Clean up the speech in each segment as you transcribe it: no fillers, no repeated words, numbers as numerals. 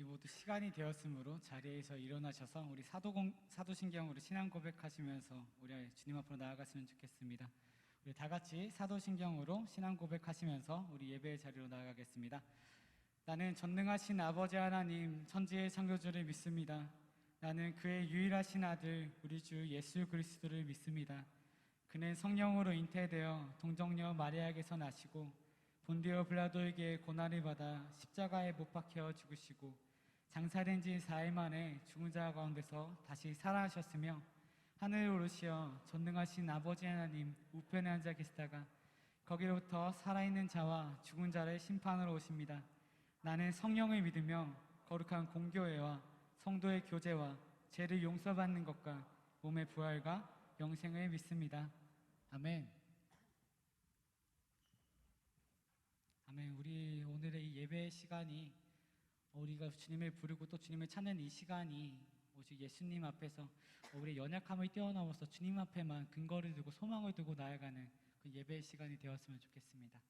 우리 모두 시간이 되었으므로 자리에서 일어나셔서 우리 사도신경으로 신앙 고백하시면서 우리 주님 앞으로 나아갔으면 좋겠습니다. 우리 다 같이 사도신경으로 신앙 고백하시면서 우리 예배의 자리로 나아가겠습니다. 나는 전능하신 아버지 하나님 천지의 창조주를 믿습니다. 나는 그의 유일하신 아들 우리 주 예수 그리스도를 믿습니다. 그는 성령으로 잉태되어 동정녀 마리아에게서 나시고 본디오 빌라도에게 고난을 받아 십자가에 못 박혀 죽으시고 장사된 지 4일 만에 죽은 자 가운데서 다시 살아나셨으며 하늘에 오르시어 전능하신 아버지 하나님 우편에 앉아 계시다가 거기로부터 살아있는 자와 죽은 자를 심판하러 오십니다. 나는 성령을 믿으며 거룩한 공교회와 성도의 교제와 죄를 용서받는 것과 몸의 부활과 영생을 믿습니다. 아멘. 아멘. 우리 오늘의 이 예배 시간이 우리가 주님을 부르고 또 주님을 찾는 이 시간이 오직 예수님 앞에서 우리의 연약함을 뛰어넘어서 주님 앞에만 근거를 두고 소망을 두고 나아가는 그 예배의 시간이 되었으면 좋겠습니다.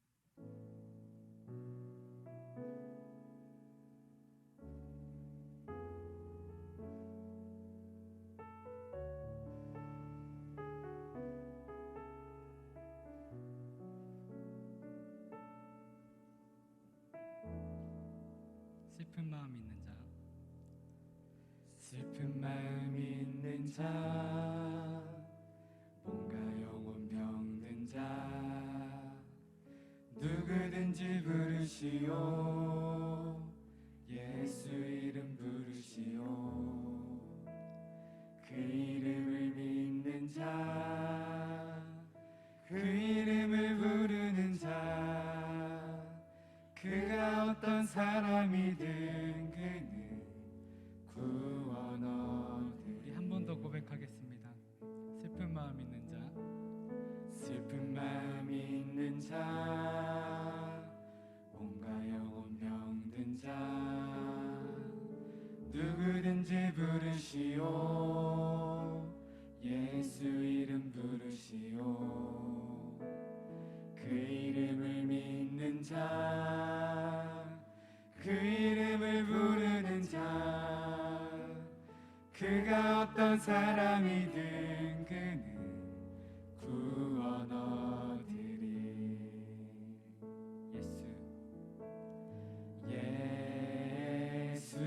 슬픈 마음 있는 자, 슬픈 마음 있는 자, 뭔가 영혼 병든 자, 누구든지 부르시오. 예수 이름 부르시오. 그 이름을 믿는 자, 그 이름을 부르는 자, 그가 어떤 사람이든 그는 구원 얻으리. 우리 한 번 더 고백하겠습니다. 슬픈 마음 있는 자, 슬픈 마음 있는 자, 온갖 영혼 병든 자, 누구든지 부르시오. 예수 이름 부르시오. 그 이름을 믿는 자, 그 이름을 부르는 자, 그가 어떤 사람이든 그는 구원 얻으리. 예수,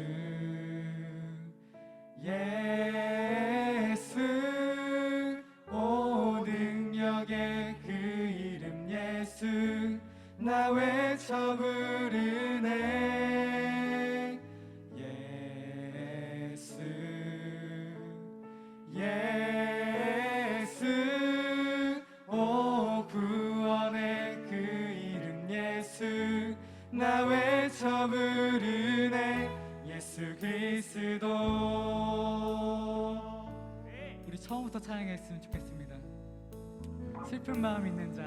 예수, 오 능력의 그 이름 예수, 나 외쳐 부르네. 예수, 예수, 오 구원의 그 이름 예수, 나 외쳐 부르네. 예수 그리스도. 우리 처음부터 찬양했으면 좋겠습니다. 슬픈 마음 있는 자,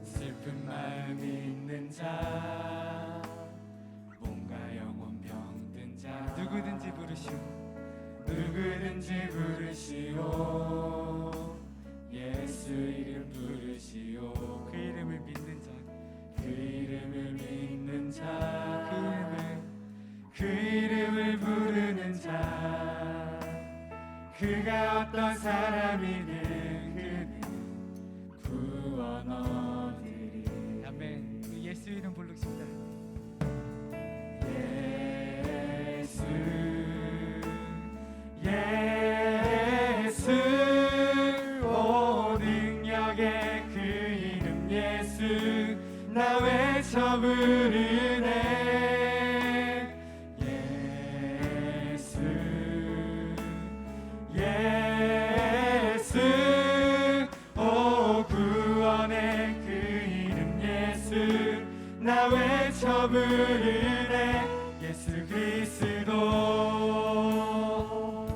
슬픈 마음 있는 자, 뭔가 영혼 병든 자, 누구든지 부르시오. 누구든지 부르시오. 예수 이름 부르시오. 그 이름을 믿는 자, 그 이름을 믿는 자, 그 이름을 부르는 자, 그가 어떤 사람이든 그는 구원 얻으리. 아멘. 그 예수 이름 부르십니다. 예수, 예수, 오 능력의 그 이름 예수, 나 외쳐 부르네. 예수, 예수, 오 구원의 그 이름 예수, 나 외쳐 부르네. 예수 그리스도.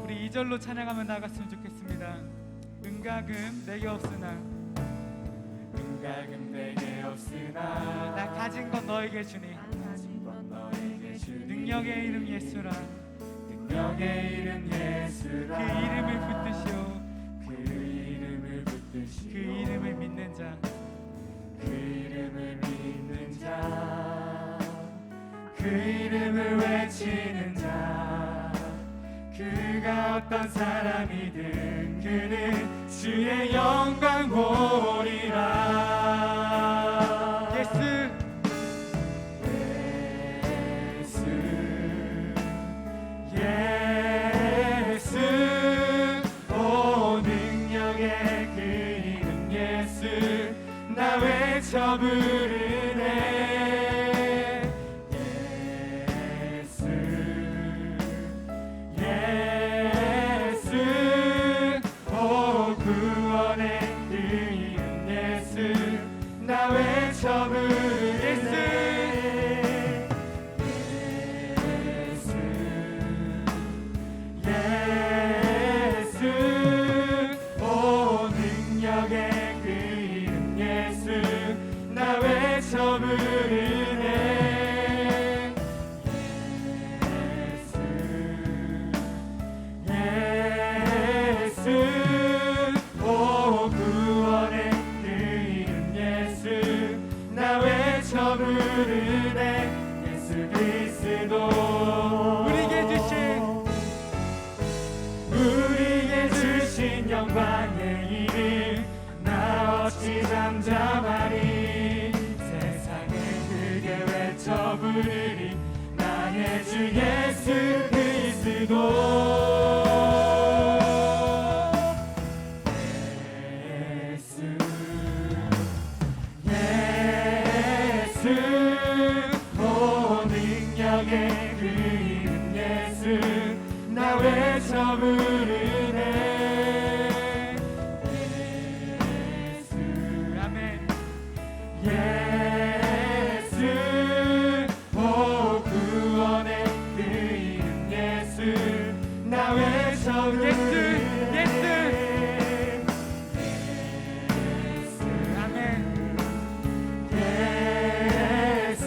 우리 2절로 찬양하며 나갔으면 좋겠습니다. 은가금 내게 없으나 은가금 내게 없으나 나 가진 건 너에게 주니 가진 건 너에게 주니. 능력의 이름 예수라. 능력의 이름 예수라. 그 이름을 붙드시오. 그 이름을 붙드시오. 그 이름을 믿는 자, 그 이름을 믿는 자, 그 그 이름을 외치는 자 그가 어떤 사람이든 그는 주의 영광 보리라. 예수 예수 오 능력의 그 이름 예수 나 외쳐 부르네. 예수 예수 오 구원의 그 이름 예수 나 외쳐 부르네. 예수 오 능력의 그 이름 예수 나 외쳐 부르네. 예수 오 구원의 그 이름 예수 나 외쳐 부르네. 예수 그리스도 우리에게 주신 영광의 이름 나 어찌 잠잠하리. 세상을 크게 외쳐 부르리 나의 주 예수 그리스도. 예수 오 능력의 그 이름 예수 나 외쳐 부르네. 예수 아멘. 예수 오 구원의 그 이름 예수 나 외쳐 부르네. 아멘. 예수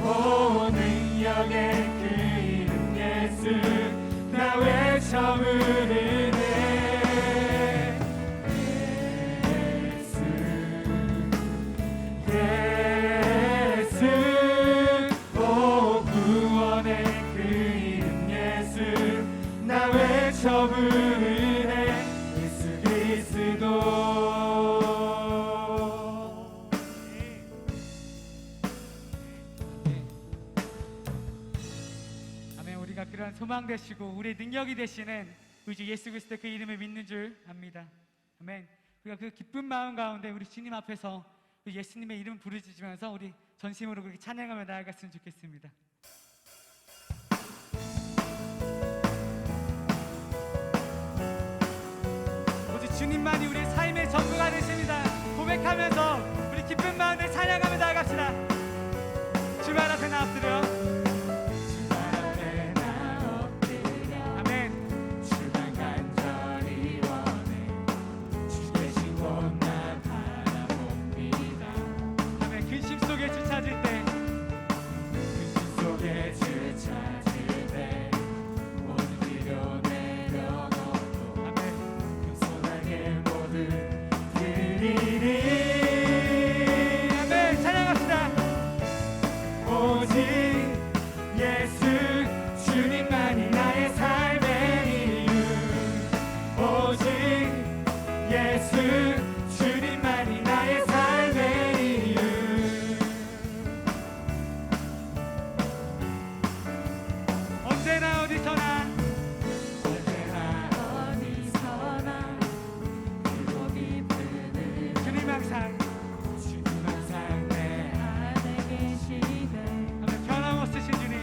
오 능력의 그 이름 예수 나 외쳐 부르네. 예수 오 구원의 그 이름 예수 나 외쳐 부르네. 예수 그리스도. 아멘. 우리가 그런 소망 되시고 우리의 능력이 되시는 우리 주 예수 그리스도 그 이름을 믿는 줄 압니다. 아멘. 우리가 그 기쁜 마음 가운데 우리 주님 앞에서 그 예수님의 이름 부르짖으면서 우리 전심으로 그렇게 찬양하며 나아갔으면 좋겠습니다. 오직 주님만이 우리의 삶의 전부가 되십니다. 고백하면서 우리 기쁜 마음에 찬양하며 나아갑시다. 주말 앞에 나 엎드려. 앞에 나 엎드려 아멘. 주만 간절히 원해 주 계신 곳 나 바라봅니다. 아멘. 근심 속에 주 찾을 때 근심 속에 주 찾을 때 모든 필요 내려놓고 아멘. 겸손하게 모두 드리리. 아멘. 찬양합시다. 오직 예수 주님만이 나의 삶의 이유. 오직 예수 주님만이 나의 삶의 이유. 언제나 어디서나 언제나 어디서나 크고 깊은 주님 항상 주님 항상 내 안에 계시네. 아멘. 변함없으신 주님.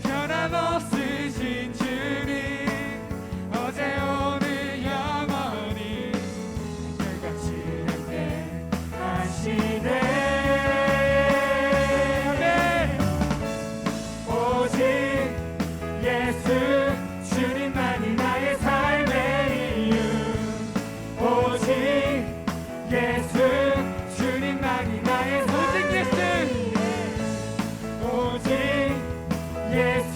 변함없으신 주님 어제 오늘 영원히 한결같이 함께 하시네. 아멘. 오직 예수 주님만이 나의 삶의 이유. 오직 예수 주님만이 나의 오직 예수. 오직 예수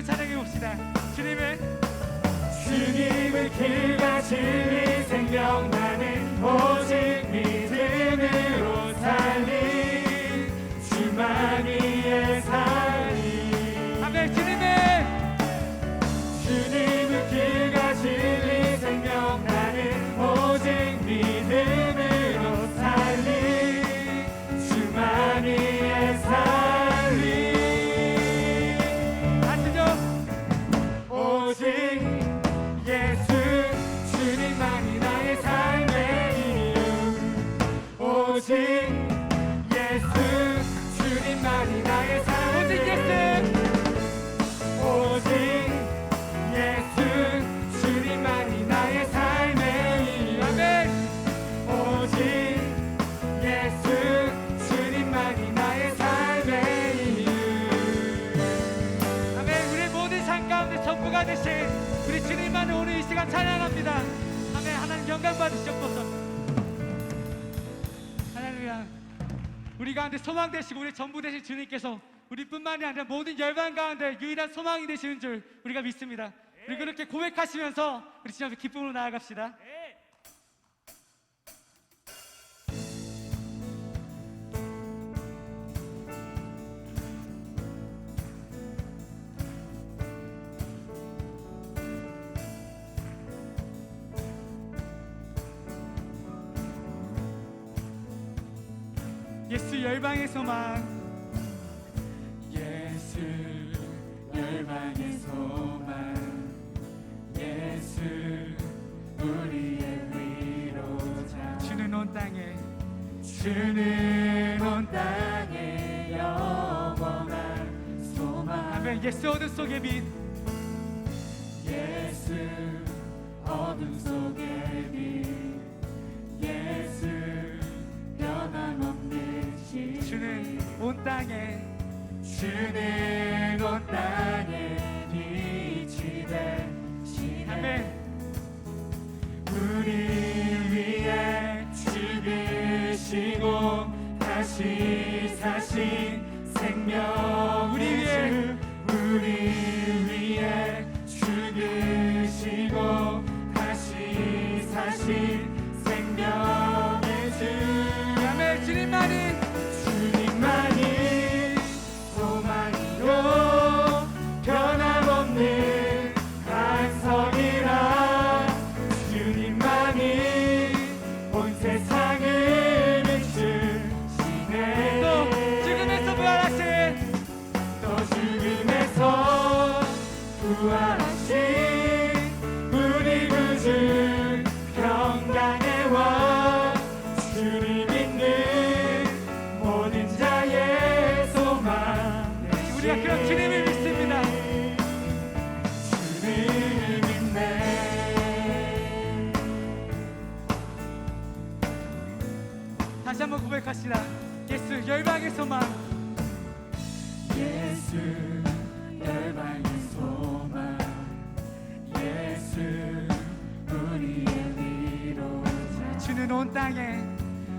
찬양해 봅시다. 주님의 길과 진리 생명 나는 오직 믿음으로 살리 주만이의 살리. 아멘. 주님의 길과 진리 생명 나는 오직 믿음으로 살리 주만이의 살리. 오직 예수 주님만이 나의 삶의 이유. 오직 예수 주님만이 나의 삶의 이유. 오직 예수 주님만이 나의 삶의 이유. 아멘. 오직 예수 주님만이 나의 삶의 이유. 아멘. 우리 모든 삶 가운데 전부가 되신 우리 주님만을 오늘 이 시간 찬양합니다. 아멘. 하나님 영광 받으시옵소서. 할렐루야. 우리 가운데 소망 되시고 우리 전부 되신 주님께서 우리뿐만이 아니라 모든 열방 가운데 유일한 소망이 되시는 줄 우리가 믿습니다. 우리 그렇게 고백하시면서 우리 주님 앞에 기쁨으로 나아갑시다. 예수 열방의 소망. 예수 열방의 소망. 예수 우리의 위로자. 주는 온 땅에 주는 온 땅에 영원한 소망. 아멘. 예수 어둠 속의 빛. 예수 어둠 속의 빛. 예수 변함없는 신. 주는 온 땅에 주는 온 땅에 빛이 되시네. 아멘. 우리 위해 죽으시고 다시 사신 생명의 주. 우리 위해 죽으시고 다시 사신 생명의 주. 아멘. 주님만이 소망이요 변함없는 반석이라. 주님만이 온 세상을 비추시네. 또 죽음에서 부활하신 또 죽음에서 부활하신 우리 구주 평강의 왕. 주님 믿는 모든 자의 소망. 우리가 그런 주님을 믿습니다. 주님을 믿네. 다시 한번 고백합시다. 예수 열방의 소망. 예수 열방의 소망. 예수 우리의 위로자. 주는 온 땅에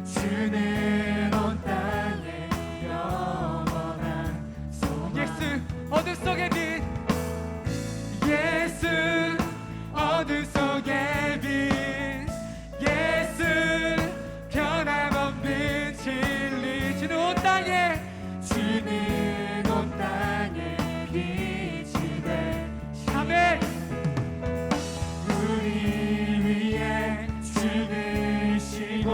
주는 온 땅에 영원한 소망. 예수 어둠 속의 빛. 예수 어둠 속의 빛. 예수 변함없는 진리. 주는 온 땅에 주는 온 땅에 빛이 되시네. 아멘. 우리 위해 죽으시고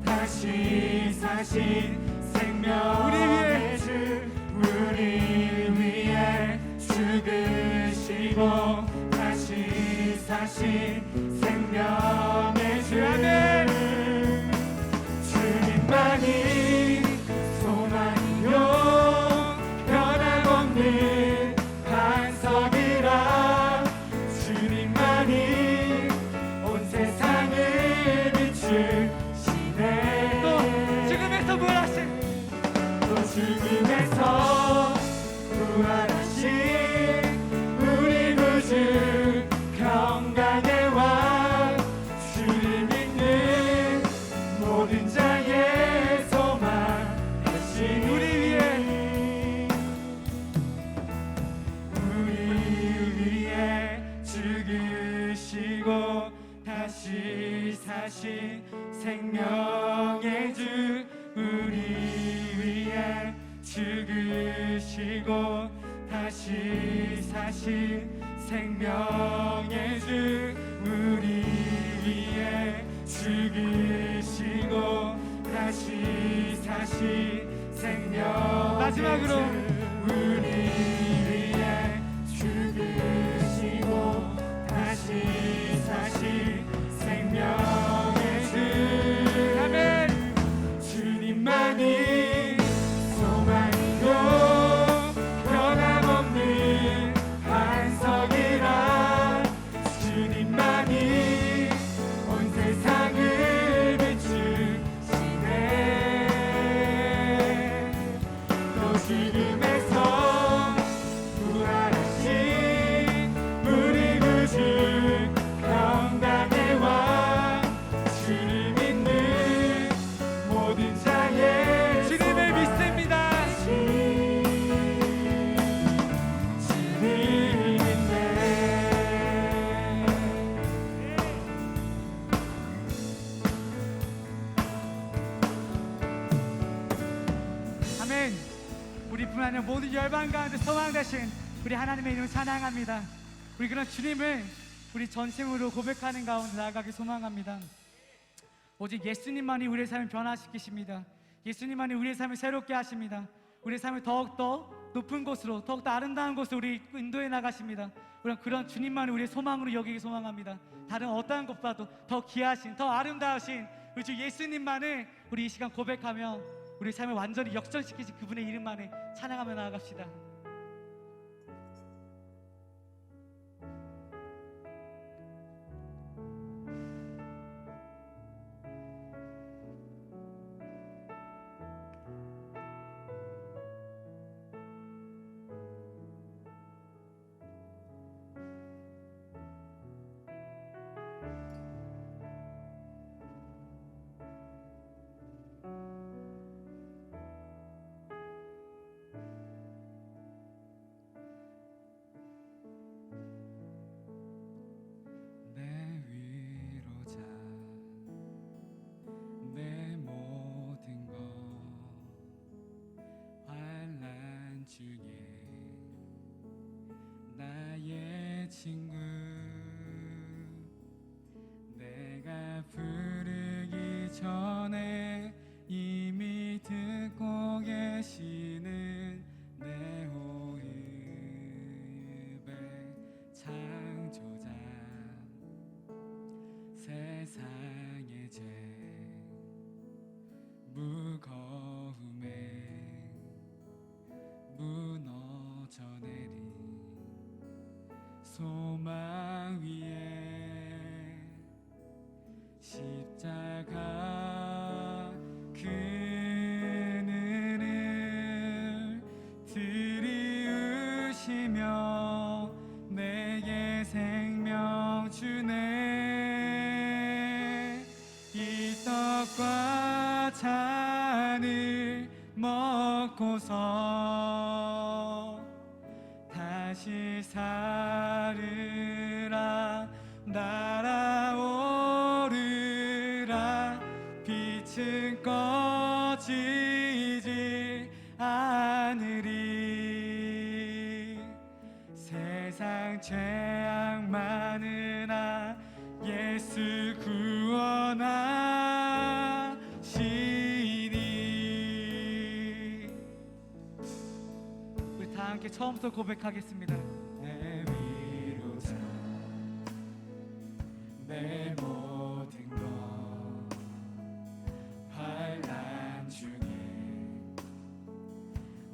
다시 사신 생명의 주. 우리 위해 죽으시고 다시 사신 생명의 주. 아멘. 주님만이 소망이요 변함없는 반석이라. 주님만이 온 세상을 비추시네. 또 죽음에서 부활하신 또 죽음에서 부활하신 우리 구주 평강의 왕. 다시 사신 생명의 주 우리 위해 죽으시고 다시 사신 생명의 주 우리 위해 죽으시고 다시 사신 생명의 마지막으로 주 우리 위해 죽으시고 다시 사신 생명의 주 아멘. 주님만이 소망이요 변함없는 반석이라 주님만이 온 세상을 비추시네 또 죽음에서 부활하신 우리 구주 평강의 왕 주를 믿는 모든 자의 주님을 믿습니다. 주를 믿네. 아멘. 우리뿐 아니라 모든 열방 가운데 소망 되신 우리 하나님의 이름을 찬양합니다. 우리 그런 주님을 우리 전심으로 고백하는 가운데 나아가기 소망합니다. 오직 예수님만이 우리의 삶을 변화시키십니다. 예수님만이 우리의 삶을 새롭게 하십니다. 우리의 삶을 더욱더 높은 곳으로, 더욱더 아름다운 곳으로 우리 인도해 나가십니다. 우리는 그런 주님만이 우리의 소망으로 여기기 소망합니다. 다른 어떠한 것보다도 더 귀하신, 더 아름다우신 우리 주 예수님만을 우리 이 시간 고백하며 우리 삶을 완전히 역전시키신 그분의 이름만을 찬양하며 나아갑시다. 친구 내가 부르기 전에 이미 듣고 계시는 내 호흡의 창조자 세상의 죄 무거움에 무너져 내린 소망 위에 십자가 그늘을 들이우시며 내게 생명 주네 이 떡과 잔을 먹고서 다시 살으라 날아오르라 빛은 꺼지지 않으리 세상 죄악 많으나 예수 구원하시니 우리 다 함께 처음부터 고백하겠습니다. 내 위로자 내 모든 것 환난 중에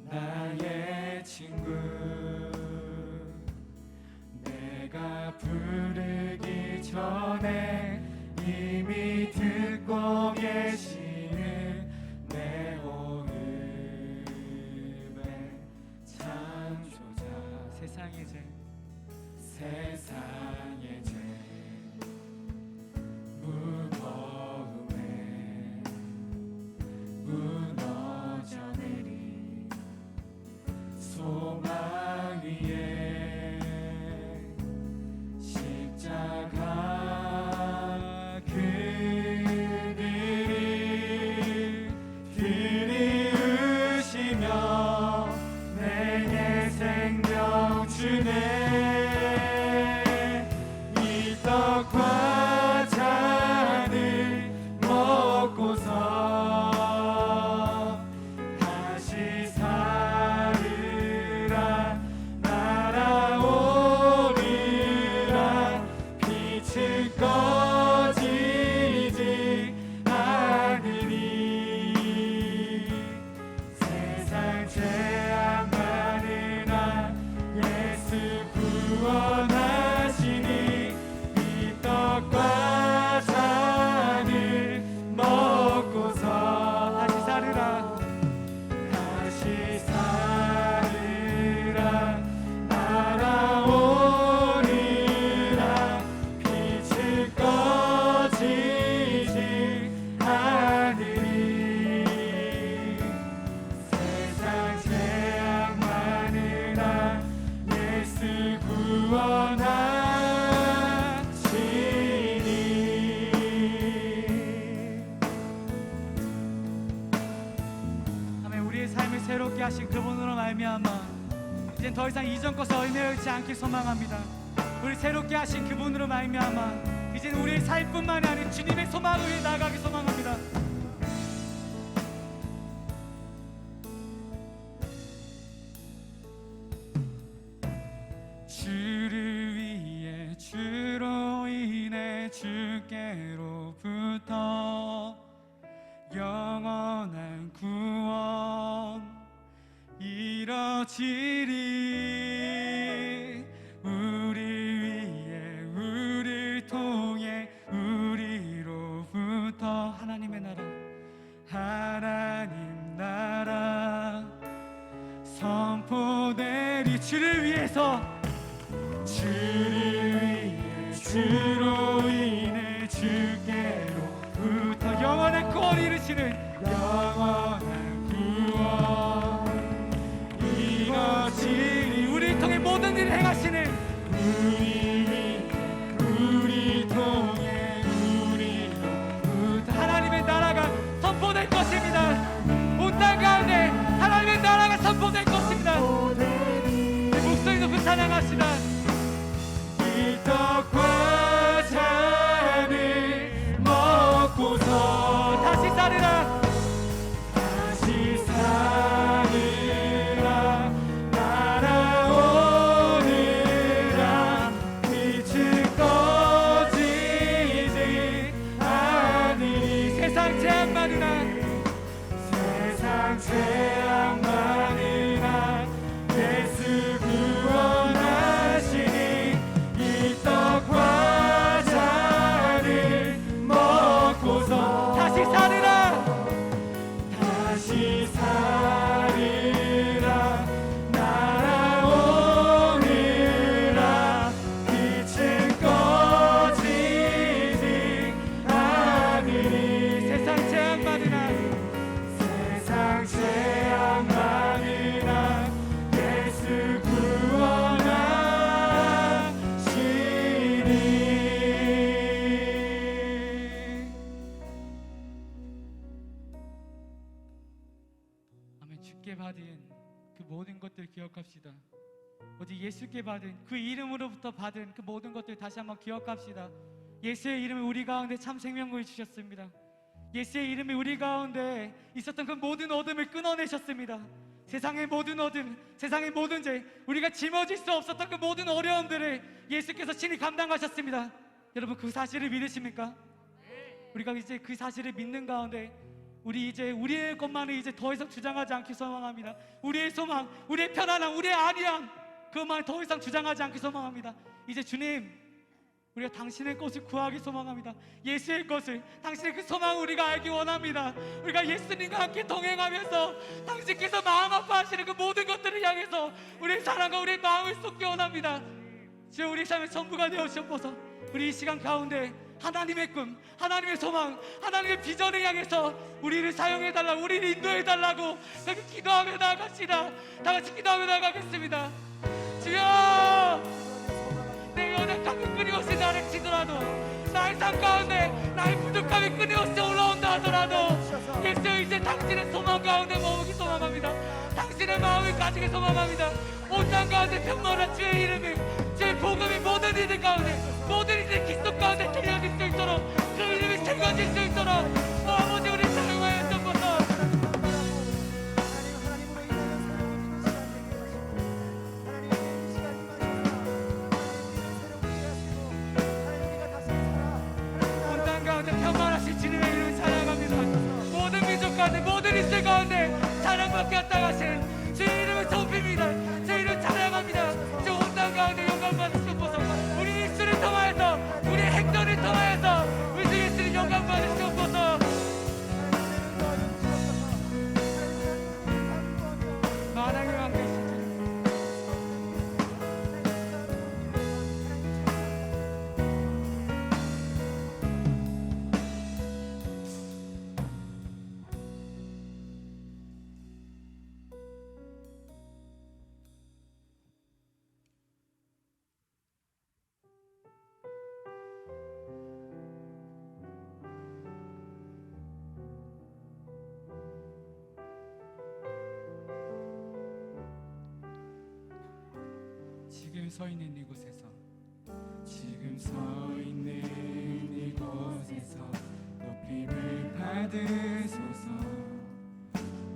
나의 친구 내가 부르기 전에 이미 듣고 계시는 내 호흡의 창조자 세상의 죄 세상의 죄 무거움에 무너져 내린 소망 위에 십자가 꺼지지 않으리. 세상 죄악 많으나 예수 구원하시니 이 떡과 잔을 먹고서 다시 살으라 날아오리라. 빛을 꺼지지 않으리. 세상 죄악 많으나 예수 구원하시니. 아멘. 우리의 삶을 새롭게 하신 그분으로 말미암아 이젠 더 이상 이전 것에 얽매이지 않길 소망합니다. 우리 새롭게 하신 그분으로 말미암아 이젠 우리의 삶뿐만이 아닌 주님의 소망을 위해 나아가길 소망합니다. 주를 위해 주로 인해 주께로부터 영원한 구원 이뤄지리. 우리 위해 우리를 통해 우리로부터 하나님의 나라 하나님 나라 선포되리. 주를 위해서 주를 위해 주로 인해 주께로부터 영원한 구원 이루시는 영원한 구원 이루시니. 우리를 통해 모든 일을 행하시는 우리 통해 우리로부터 하나님의 나라가 선포될 것입니다. 온 땅 가운데 하나님의 나라가 선포될 것입니다. 목소리 높은 찬양합시다. 이 떡과 잔을 먹고서 다시 살으라 다시 살으라 날아오느라. 빛을 꺼지지 않으리. 세상 죄악 많으나 세상 죄악 많으나 예수 구원하시니 이 떡과 잔을 먹고서 다시 살으라 다시 살으라 날아오느라. 빛을 꺼지지 않으리. 세상 죄악 많으나 세상 죄악 많으나 예수 구원하시니. 아멘. 주께 받은 그 모든 것들 기억합시다. 오직 예수께 받은 그 이름으로부터 받은 그 모든 것들 다시 한번 기억합시다. 예수의 이름을 우리 가운데 참 생명을 주셨습니다. 예수의 이름이 우리 가운데 있었던 그 모든 어둠을 끊어내셨습니다. 세상의 모든 어둠, 세상의 모든 죄, 우리가 짊어질 수 없었던 그 모든 어려움들을 예수께서 친히 감당하셨습니다. 여러분 그 사실을 믿으십니까? 우리가 이제 그 사실을 믿는 가운데 우리 이제 우리의 것만을 이제 더 이상 주장하지 않기 소망합니다. 우리의 소망, 우리의 편안함, 우리의 안위함 그것만 더 이상 주장하지 않기 소망합니다. 이제 주님 우리가 당신의 것을 구하기 소망합니다. 예수의 것을, 당신의 그 소망을 우리가 알기 원합니다. 우리가 예수님과 함께 동행하면서 당신께서 마음 아파하시는 그 모든 것들을 향해서 우리의 사랑과 우리의 마음을 쏟기 원합니다. 주여 우리 삶의 전부가 되어 주옵소서. 우리 이 시간 가운데 하나님의 꿈, 하나님의 소망, 하나님의 비전을 향해서 우리를 사용해달라고, 우리를 인도해달라고 그렇게 기도하며 나아갑시다. 다 같이 기도하며 나아가겠습니다. 주여 내 연약함이 끊임없이 나를 치더라도, 나의 삶 가운데 나의 부족함이 끊임없이 올라온다 하더라도 예수 이제 당신의 소망 가운데 머무기 소망합니다. 당신의 마음을 가지기 소망합니다. 온 땅 가운데 평범한 주의 이름이, 주의 복음이 모든 이들 가운데, 모든 이들 기속 가운데 들려질 수 있도록, 그 이름이 새겨질 수 있도록 아버지 우리 사용하여 주옵소서. 가운데 편만하신 주님의 이름을 찬양합니다. 모든 민족 가운데 모든 이슬 가운데 찬양받게 합당하신 주의 이름을 높입니다. 주의 이름 찬양합니다. 주 온 땅 가운데 영광 받으시옵소서. 우리 입술을 통하여서 우리 행동을 통하여서 우리 주 예수님 영광 받으시옵소서. 만왕의 왕 되신 주님, 지금 서 있는 이곳에서 지금 서 있는 이곳에서 높임을 받으소서.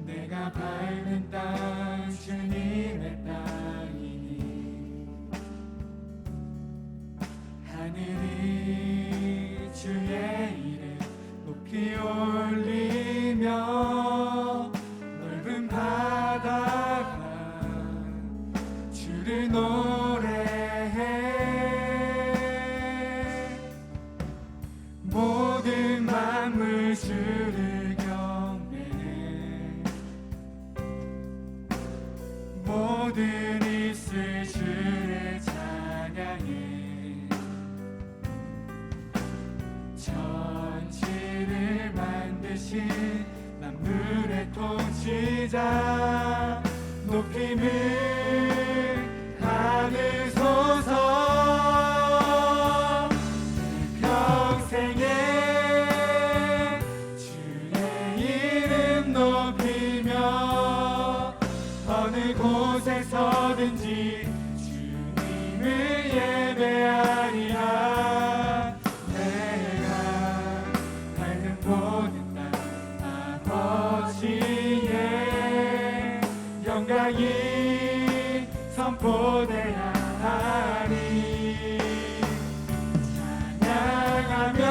내가 밟은 땅 주님의 땅이니 하늘이 주의 이름 높이 올리며 넓은 바다가 주를 노래해. 모든 만물 주를 경배해. 모든 이슬 주를 찬양해. 천지를 만드신 만물의 통치자 높임을 받으소서. 평생에 주의 이름 높이며 어느 곳에서든지 주님을 예배하리라. 내가 밟는 모든 땅 아버지의 영광이 선포되야 하리. 찬양하며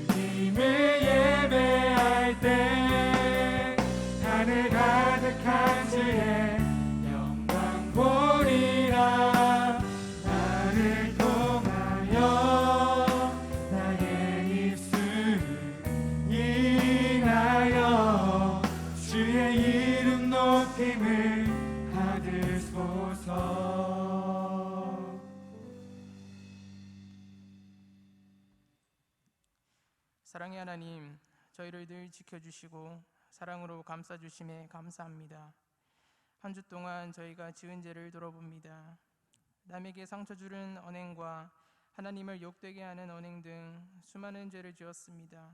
주님을 예배할 때 하늘 가득한 주의 영광 보리라. 나를 통하여 나의 입술을 인하여 주의 이름 높임을 받으소서. 사랑의 하나님, 저희를 늘 지켜주시고 사랑으로 감싸주심에 감사합니다. 한 주 동안 저희가 지은 죄를 돌아봅니다. 남에게 상처 주는 언행과 하나님을 욕되게 하는 언행 등 수많은 죄를 지었습니다.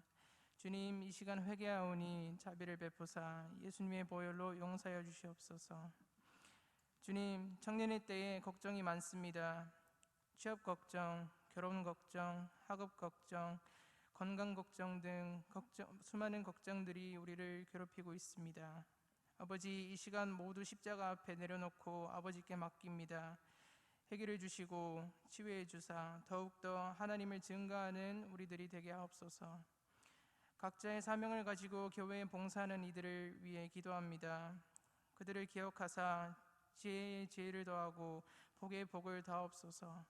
주님, 이 시간 회개하오니 자비를 베푸사 예수님의 보혈로 용서하여 주시옵소서. 주님, 청년의 때에 걱정이 많습니다. 취업 걱정, 결혼 걱정, 학업 걱정, 건강 걱정 등 수많은 걱정들이 우리를 괴롭히고 있습니다. 아버지, 이 시간 모두 십자가 앞에 내려놓고 아버지께 맡깁니다. 해결해 주시고 치유해 주사 더욱더 하나님을 증거하는 우리들이 되게 하옵소서. 각자의 사명을 가지고 교회에 봉사하는 이들을 위해 기도합니다. 그들을 기억하사 지혜에 지혜를 더하고 복에 복을 더하옵소서.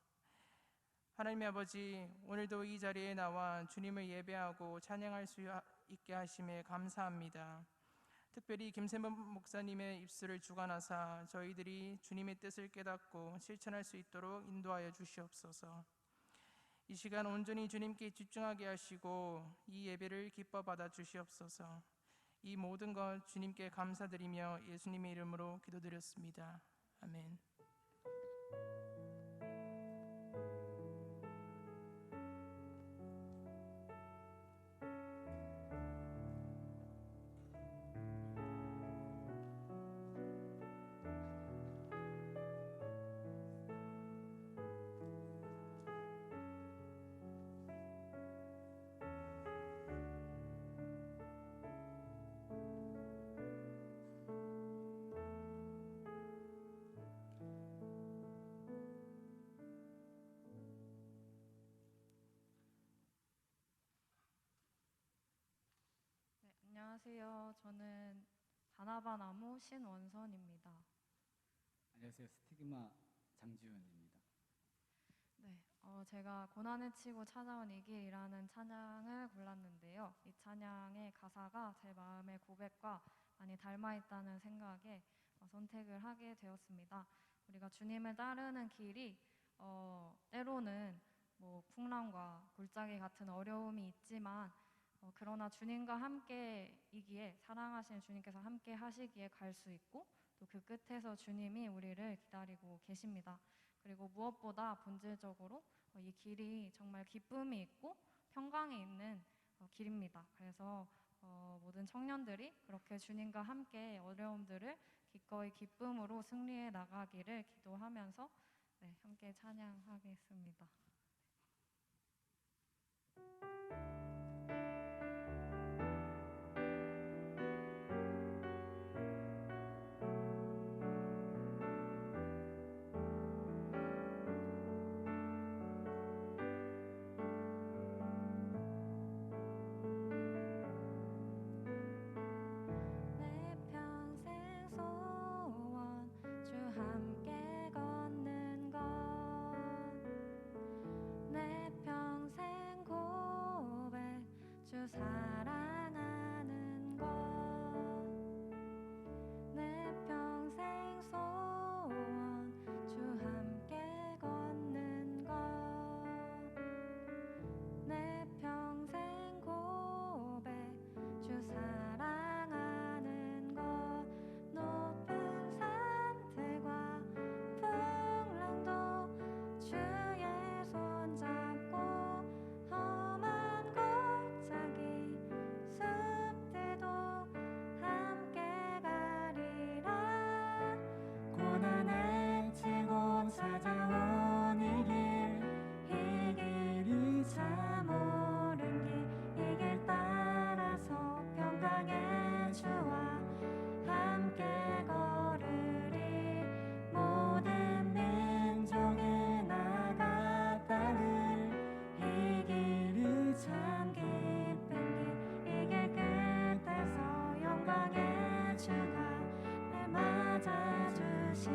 하나님의 아버지, 오늘도 이 자리에 나와 주님을 예배하고 찬양할 수 있게 하심에 감사합니다. 특별히 김세범 목사님의 입술을 주관하사 저희들이 주님의 뜻을 깨닫고 실천할 수 있도록 인도하여 주시옵소서. 이 시간 온전히 주님께 집중하게 하시고 이 예배를 기뻐 받아 주시옵소서. 이 모든 것 주님께 감사드리며 예수님의 이름으로 기도드렸습니다. 아멘. 안녕하세요. 저는 다나바나무 신원선입니다. 안녕하세요. 스티그마 장지훈입니다. 네, 제가 고난을 치고 찾아온 이 길이라는 찬양을 골랐는데요. 이 찬양의 가사가 제 마음의 고백과 많이 닮아 있다는 생각에 선택을 하게 되었습니다. 우리가 주님을 따르는 길이 때로는 뭐 풍랑과 골짜기 같은 어려움이 있지만 그러나 주님과 함께이기에 사랑하시는 주님께서 함께 하시기에 갈 수 있고 또 그 끝에서 주님이 우리를 기다리고 계십니다. 그리고 무엇보다 본질적으로 이 길이 정말 기쁨이 있고 평강이 있는 길입니다. 그래서 모든 청년들이 그렇게 주님과 함께 어려움들을 기꺼이 기쁨으로 승리해 나가기를 기도하면서 네, 함께 찬양하겠습니다. 내 평생 소원 주 함께 걷는 것 내 평생 고백 주 사랑하는 것 내 평생 소원 주 함께 걷는 것 내 평생 고백 주 사랑하는 것 높은 산들과 풍랑도 주의 손잡고 험한 골짜기 숲들도 함께 가리라 고난을 치고 찾아온 이 길이 참 옳은 길 이 길 따라서 평강의 주와 함께 걸으리 모든 민족이 나가 따를 이 길이 참 기쁜 길 이 길 끝에서 영광의 주가 날 맞아주시리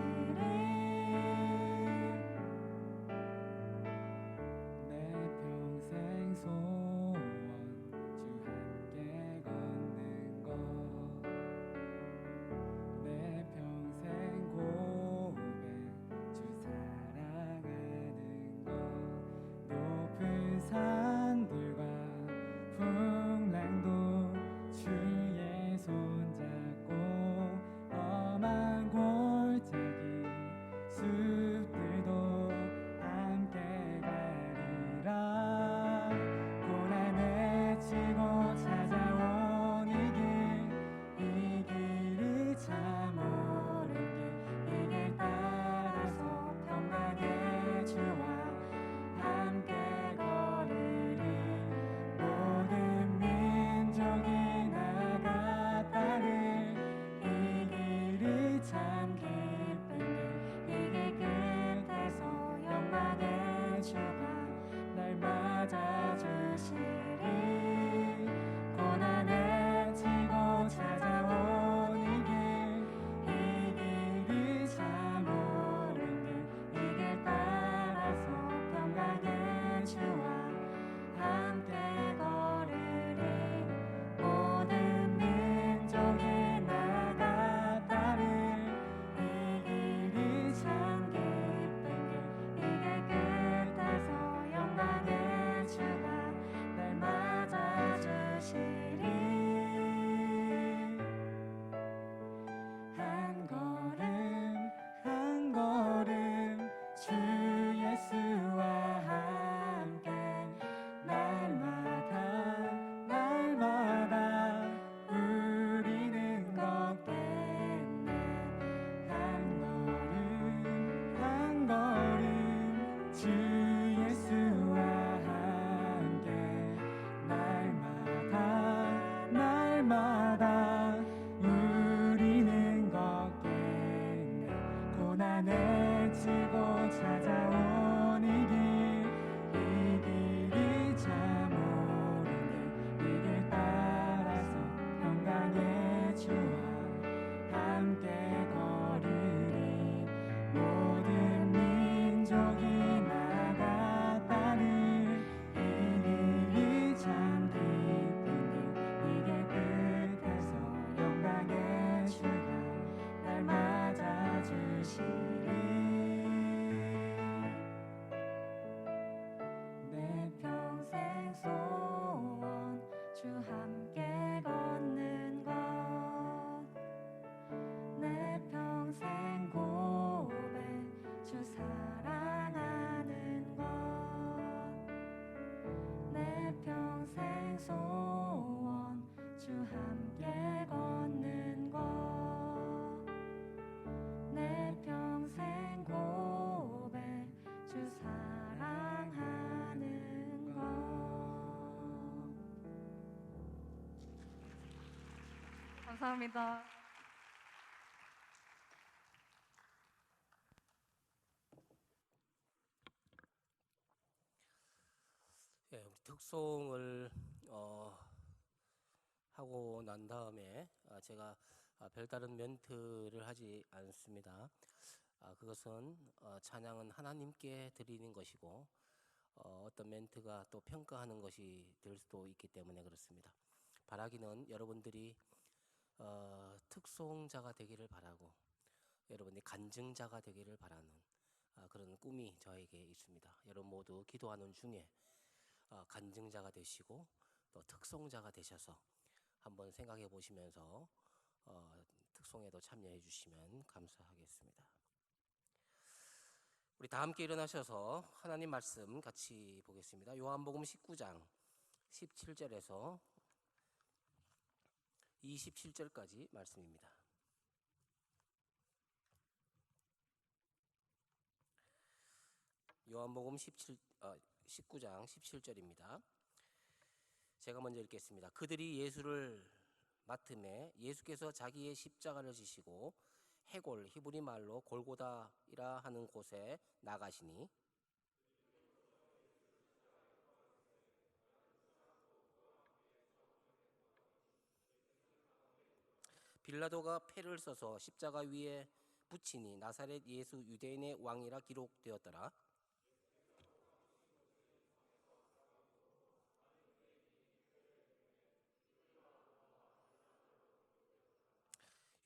내 평생 소원 주 함께 걷는 것 내 평생 고백 주 사랑하는 것 높은 산들과 풍랑도 주의 손잡고 험한 골짜기 평생 소원 주 함께 걷는 것 내 평생 고백 주 사랑하는 것. 감사합니다. 예, 우리 특송을 하고 난 다음에 제가 별다른 멘트를 하지 않습니다. 그것은 찬양은 하나님께 드리는 것이고 어떤 멘트가 또 평가하는 것이 될 수도 있기 때문에 그렇습니다. 바라기는 여러분들이 특송자가 되기를 바라고 여러분이 간증자가 되기를 바라는 그런 꿈이 저에게 있습니다. 여러분 모두 기도하는 중에 간증자가 되시고 또 특송자가 되셔서 한번 생각해 보시면서 특송에도 참여해 주시면 감사하겠습니다. 우리 다 함께 일어나셔서 하나님 말씀 같이 보겠습니다. 요한복음 19장 17절에서 27절까지 말씀입니다. 요한복음 19장 17절입니다. 제가 먼저 읽겠습니다. 그들이 예수를 맡음에 예수께서 자기의 십자가를 지시고 해골 히브리 말로 골고다이라 하는 곳에 나가시니 빌라도가 패를 써서 십자가 위에 붙이니 나사렛 예수 유대인의 왕이라 기록되었더라.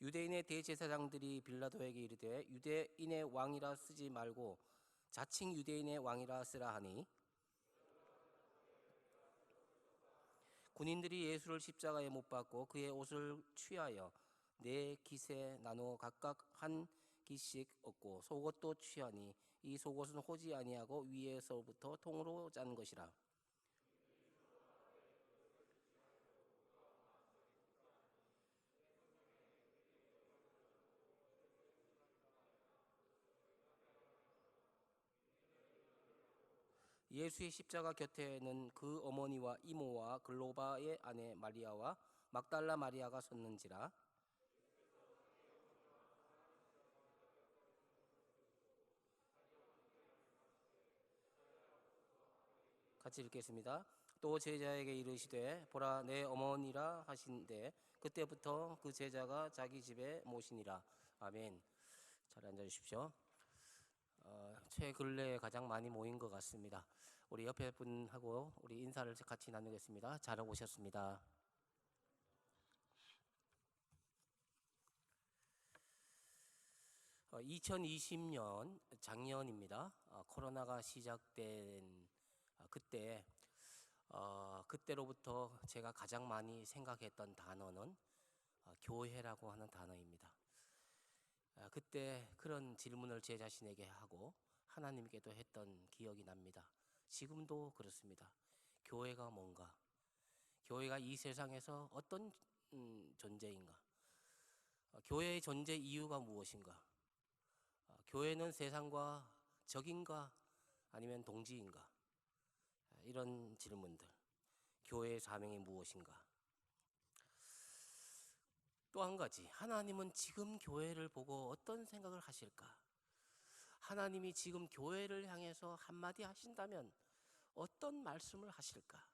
유대인의 대제사장들이 빌라도에게 이르되 유대인의 왕이라 쓰지 말고 자칭 유대인의 왕이라 쓰라 하니 군인들이 예수를 십자가에 못 박고 그의 옷을 취하여 네 깃에 나누어 각각 한 깃씩 얻고 속옷도 취하니 이 속옷은 호지 아니하고 위에서부터 통으로 짠 것이라. 예수의 십자가 곁에는 그 어머니와 이모와 글로바의 아내 마리아와 막달라 마리아가 섰는지라. 같이 읽겠습니다. 또 제자에게 이르시되 보라 내 어머니라 하신대 그때부터 그 제자가 자기 집에 모시니라. 아멘. 잘 앉아주십시오. 최근래에 가장 많이 모인 것 같습니다. 우리 옆에 분하고 우리 인사를 같이 나누겠습니다. 잘 오셨습니다. 어, 2020년 작년입니다. 코로나가 시작된 그때로부터 제가 가장 많이 생각했던 단어는 교회라고 하는 단어입니다. 그때 그런 질문을 제 자신에게 하고 하나님께도 했던 기억이 납니다. 지금도 그렇습니다. 교회가 뭔가? 교회가 이 세상에서 어떤 존재인가? 교회의 존재 이유가 무엇인가? 교회는 세상과 적인가? 아니면 동지인가? 이런 질문들. 교회의 사명이 무엇인가? 또 한 가지, 하나님은 지금 교회를 보고 어떤 생각을 하실까? 하나님이 지금 교회를 향해서 한마디 하신다면 어떤 말씀을 하실까?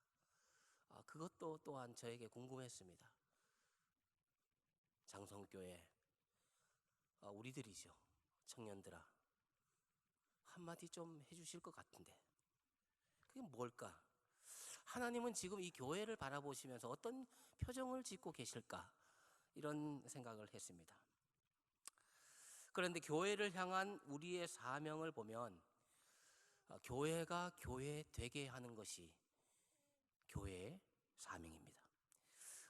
그것도 또한 저에게 궁금했습니다. 장성교회, 우리들이죠. 청년들아, 한마디 좀 해주실 것 같은데 그게 뭘까? 하나님은 지금 이 교회를 바라보시면서 어떤 표정을 짓고 계실까? 이런 생각을 했습니다. 그런데 교회를 향한 우리의 사명을 보면 교회가 교회 되게 하는 것이 교회의 사명입니다.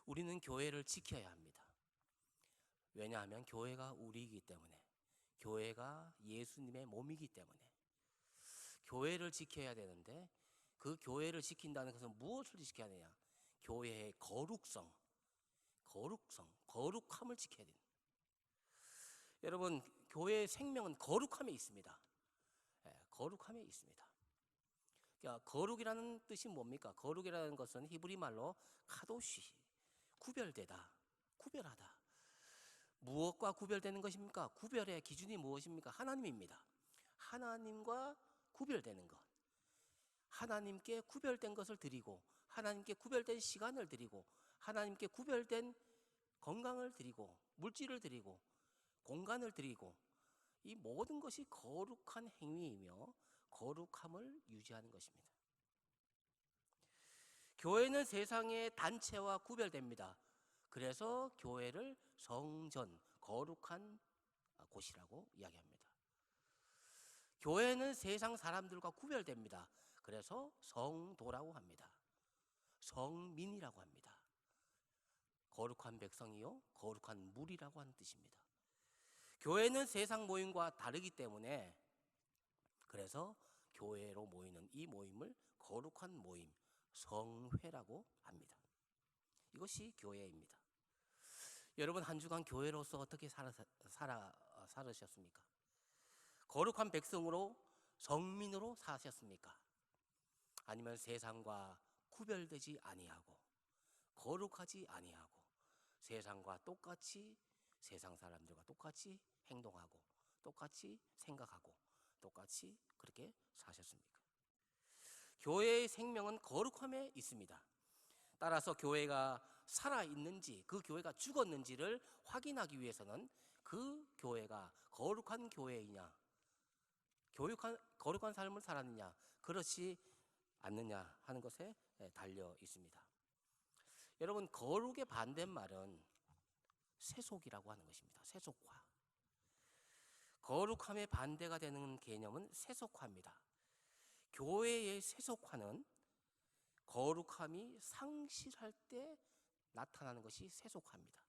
우리는 교회를 지켜야 합니다. 왜냐하면 교회가 우리이기 때문에, 교회가 예수님의 몸이기 때문에 교회를 지켜야 되는데 그 교회를 지킨다는 것은 무엇을 지켜야 되냐? 교회의 거룩함을 지켜야 됩니다. 여러분, 교회의 생명은 거룩함에 있습니다. 거룩함에 있습니다. 그러니까 거룩이라는 뜻이 뭡니까? 거룩이라는 것은 히브리 말로 카도시, 구별되다, 구별하다. 무엇과 구별되는 것입니까? 구별의 기준이 무엇입니까? 하나님입니다. 하나님과 구별되는 것. 하나님께 구별된 것을 드리고, 하나님께 구별된 시간을 드리고, 하나님께 구별된 건강을 드리고, 물질을 드리고, 공간을 드리고, 이 모든 것이 거룩한 행위이며 거룩함을 유지하는 것입니다. 교회는 세상의 단체와 구별됩니다. 그래서 교회를 성전, 거룩한 곳이라고 이야기합니다. 교회는 세상 사람들과 구별됩니다. 그래서 성도라고 합니다. 성민이라고 합니다. 거룩한 백성이요, 거룩한 무리라고 하는 뜻입니다. 교회는 세상 모임과 다르기 때문에 그래서 교회로 모이는 이 모임을 거룩한 모임, 성회라고 합니다. 이것이 교회입니다. 여러분, 한 주간 교회로서 어떻게 살으셨습니까? 거룩한 백성으로, 성민으로 사셨습니까? 아니면 세상과 구별되지 아니하고 거룩하지 아니하고 세상과 똑같이, 세상 사람들과 똑같이 행동하고 똑같이 생각하고 똑같이 그렇게 사셨습니까? 교회의 생명은 거룩함에 있습니다. 따라서 교회가 살아있는지, 그 교회가 죽었는지를 확인하기 위해서는 그 교회가 거룩한 교회이냐, 거룩한 삶을 살았느냐, 그렇지 않느냐 하는 것에 달려 있습니다. 여러분, 거룩의 반대말은 세속이라고 하는 것입니다. 세속화. 거룩함의 반대가 되는 개념은 세속화입니다. 교회의 세속화는 거룩함이 상실할 때 나타나는 것이 세속화입니다.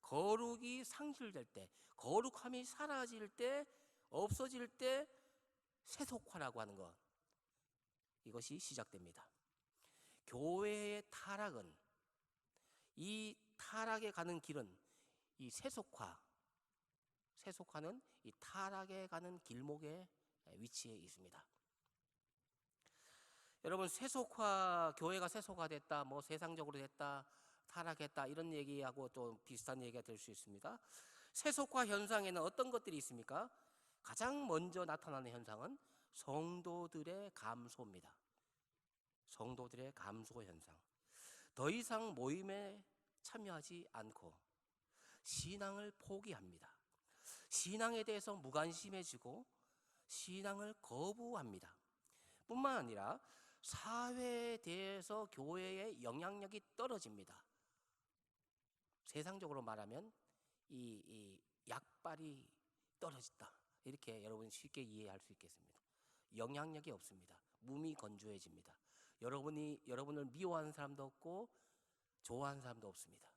거룩이 상실될 때, 거룩함이 사라질 때, 없어질 때 세속화라고 하는 것, 이것이 시작됩니다. 교회의 타락은, 이 타락에 가는 길은 이 세속화는 이 타락에 가는 길목에 위치해 있습니다. 여러분, 교회가 세속화됐다, 뭐 세상적으로 됐다, 타락했다, 이런 얘기하고 또 비슷한 얘기가 될 수 있습니다. 세속화 현상에는 어떤 것들이 있습니까? 가장 먼저 나타나는 현상은 성도들의 감소입니다. 성도들의 감소 현상. 더 이상 모임에 참여하지 않고 신앙을 포기합니다. 신앙에 대해서 무관심해지고 신앙을 거부합니다. 뿐만 아니라 사회에 대해서 교회의 영향력이 떨어집니다. 세상적으로 말하면 이 약발이 떨어졌다, 이렇게 여러분 쉽게 이해할 수 있겠습니다. 영향력이 없습니다. 몸이 건조해집니다. 여러분을 미워하는 사람도 없고 좋아하는 사람도 없습니다.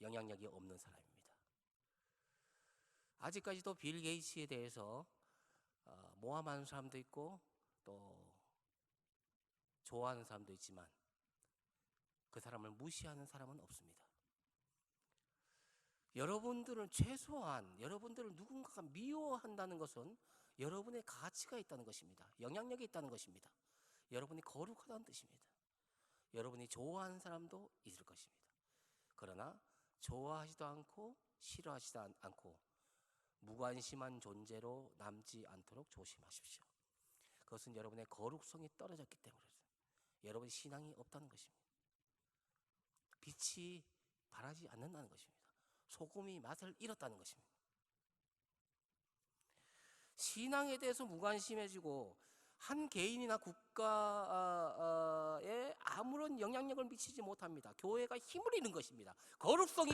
영향력이 없는 사람입니다. 아직까지도 빌 게이츠에 대해서 모함하는 사람도 있고 또 좋아하는 사람도 있지만 그 사람을 무시하는 사람은 없습니다. 여러분들은 최소한, 여러분들을 누군가가 미워한다는 것은 여러분의 가치가 있다는 것입니다. 영향력이 있다는 것입니다. 여러분이 거룩하다는 뜻입니다. 여러분이 좋아하는 사람도 있을 것입니다. 그러나 좋아하지도 않고 싫어하지도 않고 무관심한 존재로 남지 않도록 조심하십시오. 그것은 여러분의 거룩성이 떨어졌기 때문에 여러분의 신앙이 없다는 것입니다. 빛이 바라지 않는다는 것입니다. 소금이 맛을 잃었다는 것입니다. 신앙에 대해서 무관심해지고 한 개인이나 국가에 아무런 영향력을 미치지 못합니다. 교회가 힘을 잃는 것입니다. 거룩성이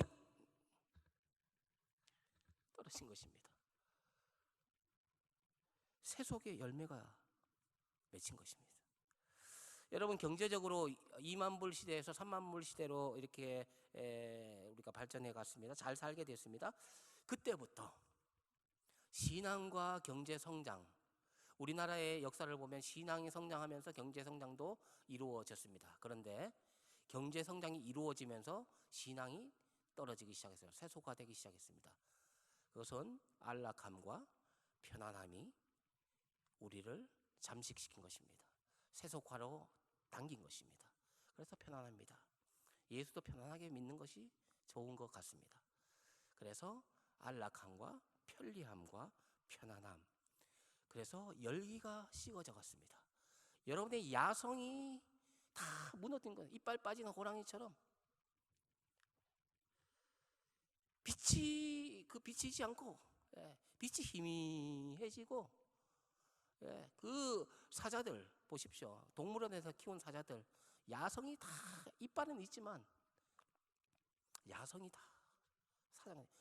떨어진 것입니다. 세속의 열매가 맺힌 것입니다. 여러분, 경제적으로 2만 불 시대에서 3만 불 시대로 이렇게 우리가 발전해 갔습니다. 잘 살게 됐습니다. 그때부터 신앙과 경제 성장, 우리나라의 역사를 보면 신앙이 성장하면서 경제 성장도 이루어졌습니다. 그런데 경제 성장이 이루어지면서 신앙이 떨어지기 시작했어요. 세속화되기 시작했습니다. 그것은 안락함과 편안함이 우리를 잠식시킨 것입니다. 세속화로 당긴 것입니다. 그래서 편안합니다. 예수도 편안하게 믿는 것이 좋은 것 같습니다. 그래서 안락함과 편리함과 편안함, 그래서 열기가 식어져 갔습니다. 여러분의 야성이 다 무너진 거예요. 이빨 빠지는 호랑이처럼 빛이 비치지 않고, 빛이 희미해지고, 그 사자들 보십시오. 동물원에서 키운 사자들 야성이 다, 이빨은 있지만 야성이 다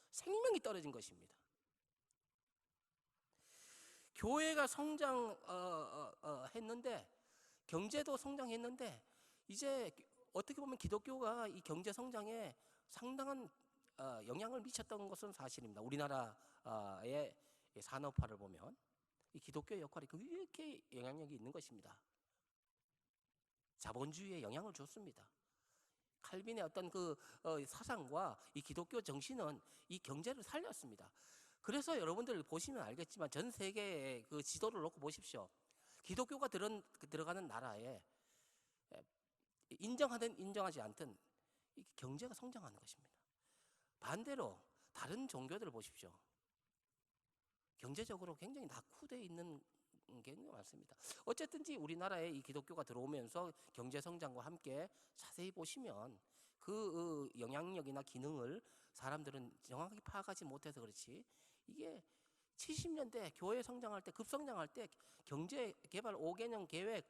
생명이 떨어진 것입니다. 교회가 성장했는데, 경제도 성장했는데, 이제 어떻게 보면 기독교가 이 경제 성장에 상당한 영향을 미쳤던 것은 사실입니다. 우리나라의 산업화를 보면 이 기독교의 역할이 그렇게 영향력이 있는 것입니다. 자본주의에 영향을 줬습니다. 칼빈의 어떤 그 사상과 이 기독교 정신은 이 경제를 살렸습니다. 그래서 여러분들 보시면 알겠지만 전 세계의 그 지도를 놓고 보십시오. 기독교가 들어가는 나라에 인정하든 인정하지 않든 이 경제가 성장하는 것입니다. 반대로 다른 종교들을 보십시오. 경제적으로 굉장히 낙후되어 있는 게 많습니다. 어쨌든지 우리나라에 이 기독교가 들어오면서 경제 성장과 함께 자세히 보시면 그 영향력이나 기능을 사람들은 정확하게 파악하지 못해서 그렇지, 이게 70년대 교회 성장할 때, 급성장할 때 경제 개발 5개년 계획,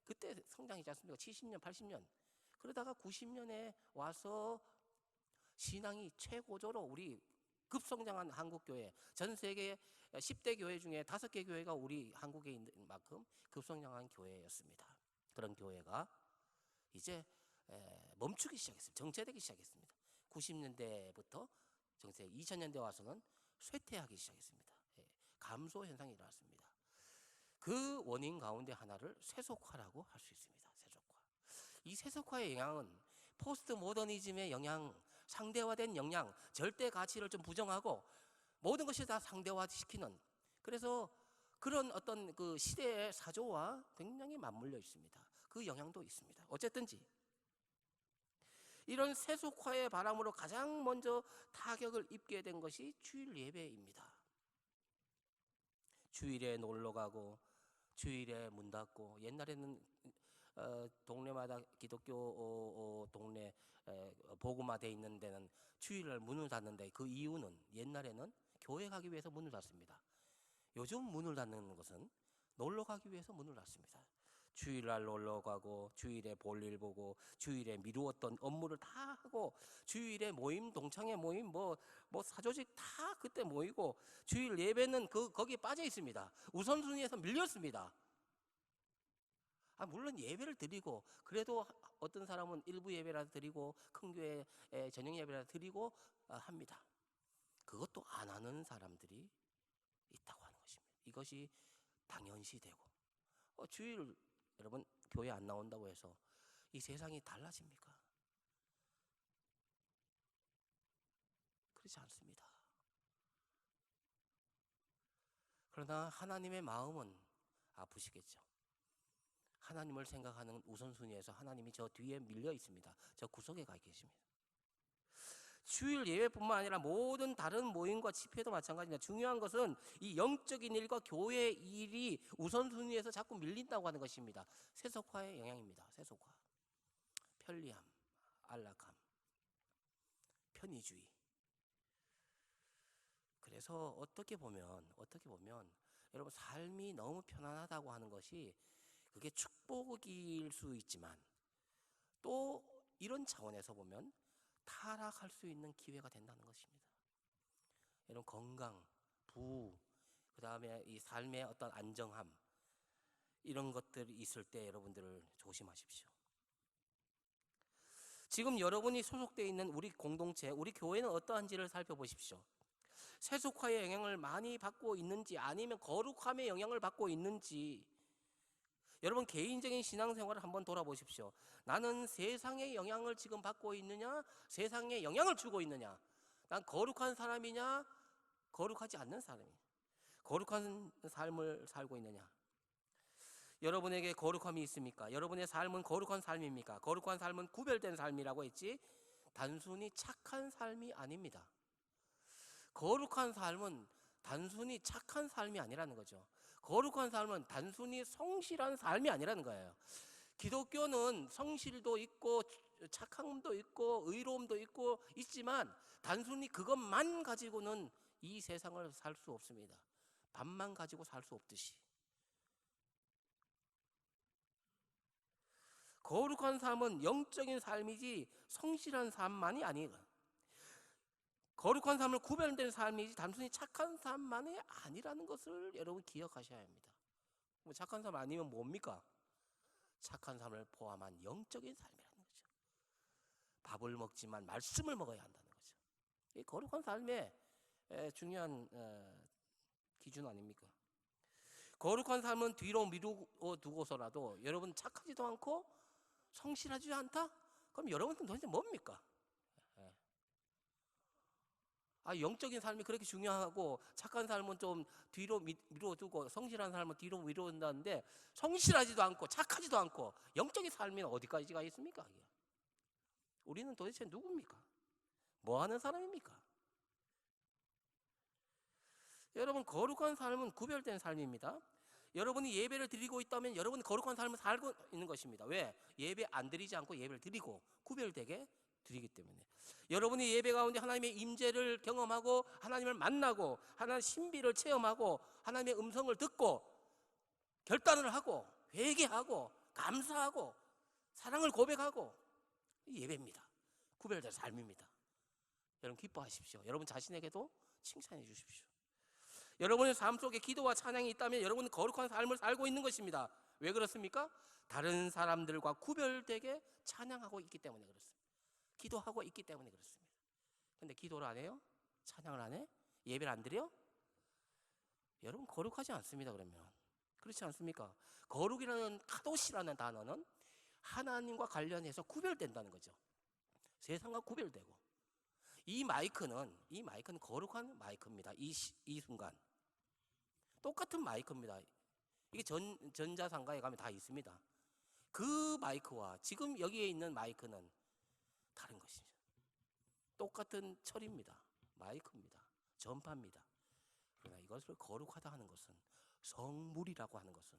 그때 성장이지 않습니까? 70년, 80년. 그러다가 90년에 와서 신앙이 최고조로 우리 급성장한 한국교회, 전 세계 10대 교회 중에 5개 교회가 우리 한국에 있는 만큼 급성장한 교회였습니다. 그런 교회가 이제 멈추기 시작했습니다. 정체되기 시작했습니다. 90년대부터 정체, 2000년대 와서는 쇠퇴하기 시작했습니다. 감소 현상이 일어났습니다. 그 원인 가운데 하나를 세속화라고 할 수 있습니다. 세속화. 이 세속화의 영향은 포스트 모더니즘의 영향, 상대화된 영향, 절대 가치를 좀 부정하고 모든 것이 다 상대화시키는, 그래서 그런 어떤 그 시대의 사조와 굉장히 맞물려 있습니다. 그 영향도 있습니다. 어쨌든지 이런 세속화의 바람으로 가장 먼저 타격을 입게 된 것이 주일 예배입니다. 주일에 놀러 가고 주일에 문 닫고, 옛날에는 동네마다 기독교 동네 복음화되어 있는 데는 주일날 문을 닫는데, 그 이유는 옛날에는 교회 가기 위해서 문을 닫습니다. 요즘 문을 닫는 것은 놀러 가기 위해서 문을 닫습니다. 주일날 놀러 가고 주일에 볼일 보고 주일에 미루었던 업무를 다 하고 주일에 모임, 동창회 모임, 뭐 사조직 다 그때 모이고, 주일 예배는 거기에 빠져 있습니다. 우선순위에서 밀렸습니다. 물론 예배를 드리고, 그래도 어떤 사람은 일부 예배라도 드리고 큰 교회 저녁 예배라도 드리고 합니다. 그것도 안 하는 사람들이 있다고 하는 것입니다. 이것이 당연시되고, 주일 여러분 교회 안 나온다고 해서 이 세상이 달라집니까? 그렇지 않습니다. 그러나 하나님의 마음은 아프시겠죠. 하나님을 생각하는 우선순위에서 하나님이 저 뒤에 밀려 있습니다. 저 구석에 가 계십니다. 주일 예배뿐만 아니라 모든 다른 모임과 집회도 마찬가지입니다. 중요한 것은 이 영적인 일과 교회 일이 우선순위에서 자꾸 밀린다고 하는 것입니다. 세속화의 영향입니다. 세속화. 편리함, 안락함, 편의주의. 그래서 어떻게 보면 여러분 삶이 너무 편안하다고 하는 것이 그게 축복일 수 있지만, 또 이런 차원에서 보면 타락할 수 있는 기회가 된다는 것입니다. 여러분 건강, 부우, 그 다음에 이 삶의 어떤 안정함, 이런 것들이 있을 때 여러분들을 조심하십시오. 지금 여러분이 소속되어 있는 우리 공동체, 우리 교회는 어떠한지를 살펴보십시오. 세속화의 영향을 많이 받고 있는지 아니면 거룩함의 영향을 받고 있는지 여러분 개인적인 신앙생활을 한번 돌아보십시오. 나는 세상의 영향을 지금 받고 있느냐, 세상에 영향을 주고 있느냐, 난 거룩한 사람이냐, 거룩하지 않는 사람이냐, 거룩한 삶을 살고 있느냐. 여러분에게 거룩함이 있습니까? 여러분의 삶은 거룩한 삶입니까? 거룩한 삶은 구별된 삶이라고 했지 단순히 착한 삶이 아닙니다. 거룩한 삶은 단순히 착한 삶이 아니라는 거죠. 거룩한 삶은 단순히 성실한 삶이 아니라는 거예요. 기독교는 성실도 있고 착함도 있고 의로움도 있고 있지만 단순히 그것만 가지고는 이 세상을 살 수 없습니다. 밥만 가지고 살 수 없듯이. 거룩한 삶은 영적인 삶이지 성실한 삶만이 아니에요. 거룩한 삶을 구별된 삶이지 단순히 착한 삶만이 아니라는 것을 여러분 기억하셔야 합니다. 착한 삶 아니면 뭡니까? 착한 삶을 포함한 영적인 삶이라는 거죠. 밥을 먹지만 말씀을 먹어야 한다는 거죠. 이 거룩한 삶의 중요한 기준 아닙니까? 거룩한 삶은 뒤로 미루어 두고서라도 여러분 착하지도 않고 성실하지 않다? 그럼 여러분은 도대체 뭡니까? 영적인 삶이 그렇게 중요하고 착한 삶은 좀 뒤로 미뤄두고 성실한 삶은 뒤로 미뤄둔다는데 성실하지도 않고 착하지도 않고 영적인 삶이 어디까지가 있습니까? 우리는 도대체 누굽니까? 뭐 하는 사람입니까? 여러분 거룩한 삶은 구별된 삶입니다. 여러분이 예배를 드리고 있다면 여러분은 거룩한 삶을 살고 있는 것입니다. 왜? 예배 안 드리지 않고 예배를 드리고 구별되게 드리기 때문에. 여러분이 예배 가운데 하나님의 임재를 경험하고 하나님을 만나고 하나님의 신비를 체험하고 하나님의 음성을 듣고 결단을 하고 회개하고 감사하고 사랑을 고백하고 예배입니다. 구별된 삶입니다. 여러분 기뻐하십시오. 여러분 자신에게도 칭찬해 주십시오. 여러분의 삶 속에 기도와 찬양이 있다면 여러분은 거룩한 삶을 살고 있는 것입니다. 왜 그렇습니까? 다른 사람들과 구별되게 찬양하고 있기 때문에 그렇습니다. 기도하고 있기 때문에 그렇습니다. 근데 기도를 안 해요? 찬양을 안 해? 예배를 안 드려? 여러분 거룩하지 않습니다. 그러면 그렇지 않습니까? 거룩이라는 카도시라는 단어는 하나님과 관련해서 구별된다는 거죠. 세상과 구별되고 이 마이크는 거룩한 마이크입니다. 이 순간 똑같은 마이크입니다. 이게 전자상가에 가면 다 있습니다. 그 마이크와 지금 여기에 있는 마이크는 다른 것이죠. 똑같은 철입니다. 마이크입니다. 전파입니다. 그러나 이것을 거룩하다 하는 것은 성물이라고 하는 것은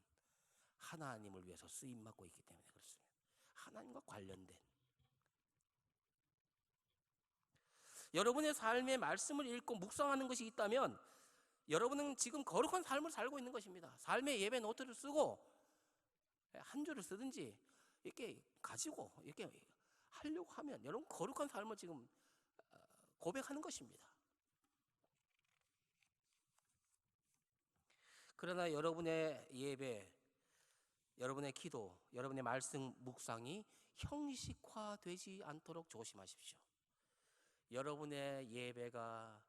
하나님을 위해서 쓰임 받고 있기 때문에 그렇습니다. 하나님과 관련된 여러분의 삶의 말씀을 읽고 묵상하는 것이 있다면 여러분은 지금 거룩한 삶을 살고 있는 것입니다. 삶의 예배 노트를 쓰고 한 줄을 쓰든지 이렇게 가지고 이렇게 하려고 하면 여러분 거룩한 삶을 지금 고백하는 것입니다. 그러나 여러분의 예배, 여러분의 기도, 여러분의 말씀 묵상이 형식화되지 않도록 조심하십시오. 여러분의 예배가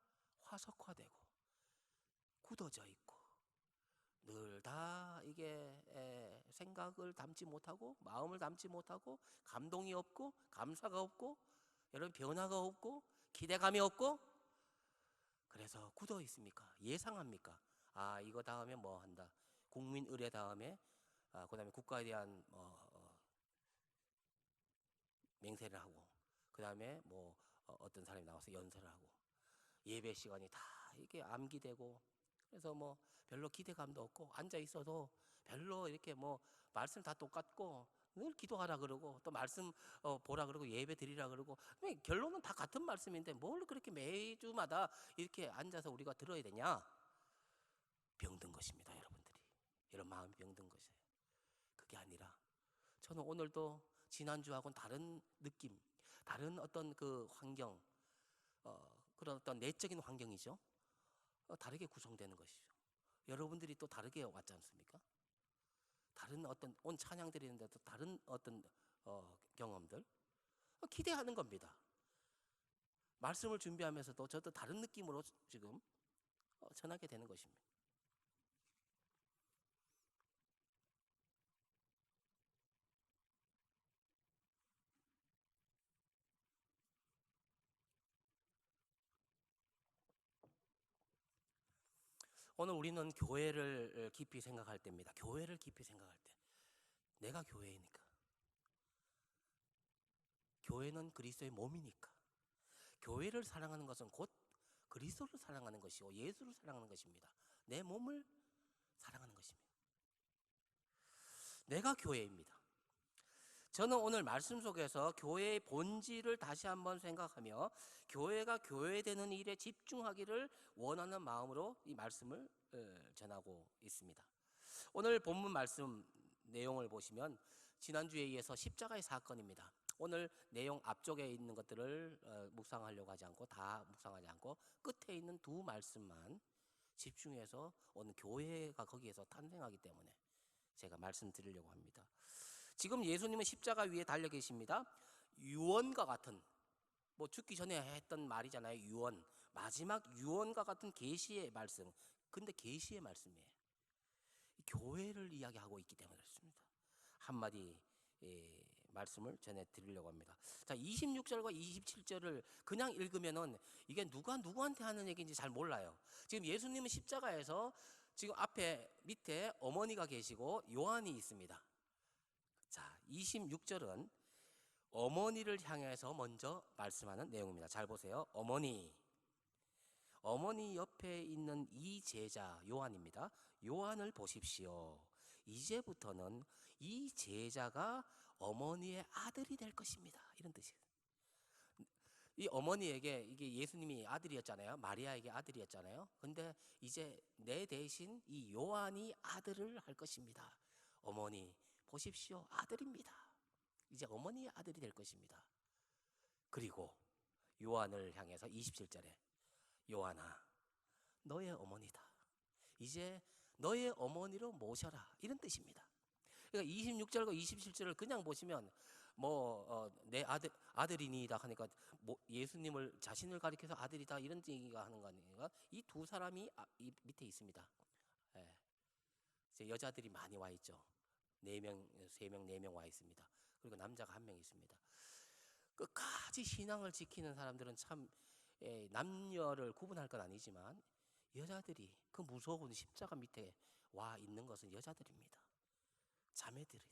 화석화되고 굳어져 있고 늘 다 이게 생각을 담지 못하고 마음을 담지 못하고 감동이 없고 감사가 없고 여러분 변화가 없고 기대감이 없고 그래서 굳어 있습니까? 예상합니까? 이거 다음에 뭐 한다. 국민 의례 다음에 그다음에 국가에 대한 맹세를 하고 그다음에 뭐 어떤 사람이 나와서 연설을 하고 예배 시간이 다 이게 암기되고 그래서 뭐 별로 기대감도 없고 앉아 있어도 별로 이렇게 뭐 말씀 다 똑같고 늘 기도하라 그러고 또 말씀 보라 그러고 예배 드리라 그러고 결론은 다 같은 말씀인데 뭘 그렇게 매주마다 이렇게 앉아서 우리가 들어야 되냐? 병든 것입니다, 여러분들이. 이런 마음이 병든 것이에요. 그게 아니라 저는 오늘도 지난주하고는 다른 느낌, 다른 어떤 그 환경, 그런 어떤 내적인 환경이죠. 다르게 구성되는 것이죠. 여러분들이 또 다르게 왔지 않습니까? 다른 어떤 온 찬양 드리는데도 다른 어떤 경험들 기대하는 겁니다. 말씀을 준비하면서도 저도 다른 느낌으로 지금 전하게 되는 것입니다. 오늘 우리는 교회를 깊이 생각할 때입니다. 교회를 깊이 생각할 때 내가 교회이니까, 교회는 그리스도의 몸이니까, 교회를 사랑하는 것은 곧 그리스도를 사랑하는 것이고 예수를 사랑하는 것입니다. 내 몸을 사랑하는 것입니다. 내가 교회입니다. 저는 오늘 말씀 속에서 교회의 본질을 다시 한번 생각하며 교회가 교회되는 일에 집중하기를 원하는 마음으로 이 말씀을 전하고 있습니다. 오늘 본문 말씀 내용을 보시면 지난주에 이어서 십자가의 사건입니다. 오늘 내용 앞쪽에 있는 것들을 묵상하려고 하지 않고 다 묵상하지 않고 끝에 있는 두 말씀만 집중해서 오늘 교회가 거기에서 탄생하기 때문에 제가 말씀드리려고 합니다. 지금 예수님은 십자가 위에 달려 계십니다. 유언과 같은, 뭐 죽기 전에 했던 말이잖아요. 유언, 마지막 유언과 같은 계시의 말씀. 근데 계시의 말씀이에요. 교회를 이야기하고 있기 때문에 그렇습니다. 한마디 말씀을 전해드리려고 합니다. 자, 26절과 27절을 그냥 읽으면은 이게 누가 누구한테 하는 얘기인지 잘 몰라요. 지금 예수님은 십자가에서 지금 앞에 밑에 어머니가 계시고 요한이 있습니다. 자, 26절은 어머니를 향해서 먼저 말씀하는 내용입니다. 잘 보세요. 어머니 옆에 있는 이 제자 요한입니다. 요한을 보십시오. 이제부터는 이 제자가 어머니의 아들이 될 것입니다. 이런 뜻이에요. 이 어머니에게 이게 예수님이 아들이었잖아요. 마리아에게 아들이었잖아요. 근데 이제 내 대신 이 요한이 아들을 할 것입니다. 어머니 보십시오. 아들입니다. 이제 어머니의 아들이 될 것입니다. 그리고 요한을 향해서 27절에 요한아, 너의 어머니다. 이제 너의 어머니로 모셔라. 이런 뜻입니다. 그러니까 26절과 27절을 그냥 보시면 내 아들이니다 하니까 예수님을 자신을 가리켜서 아들이다 이런 얘기가 하는 거 아닙니까? 이 두 사람이 이 밑에 있습니다. 예. 이제 여자들이 많이 와 있죠. 4명, 3명, 4명 와 있습니다. 그리고 남자가 1명 있습니다. 끝까지 신앙을 지키는 사람들은 참 남녀를 구분할 건 아니지만 여자들이 그 무서운 십자가 밑에 와 있는 것은 여자들입니다. 자매들이.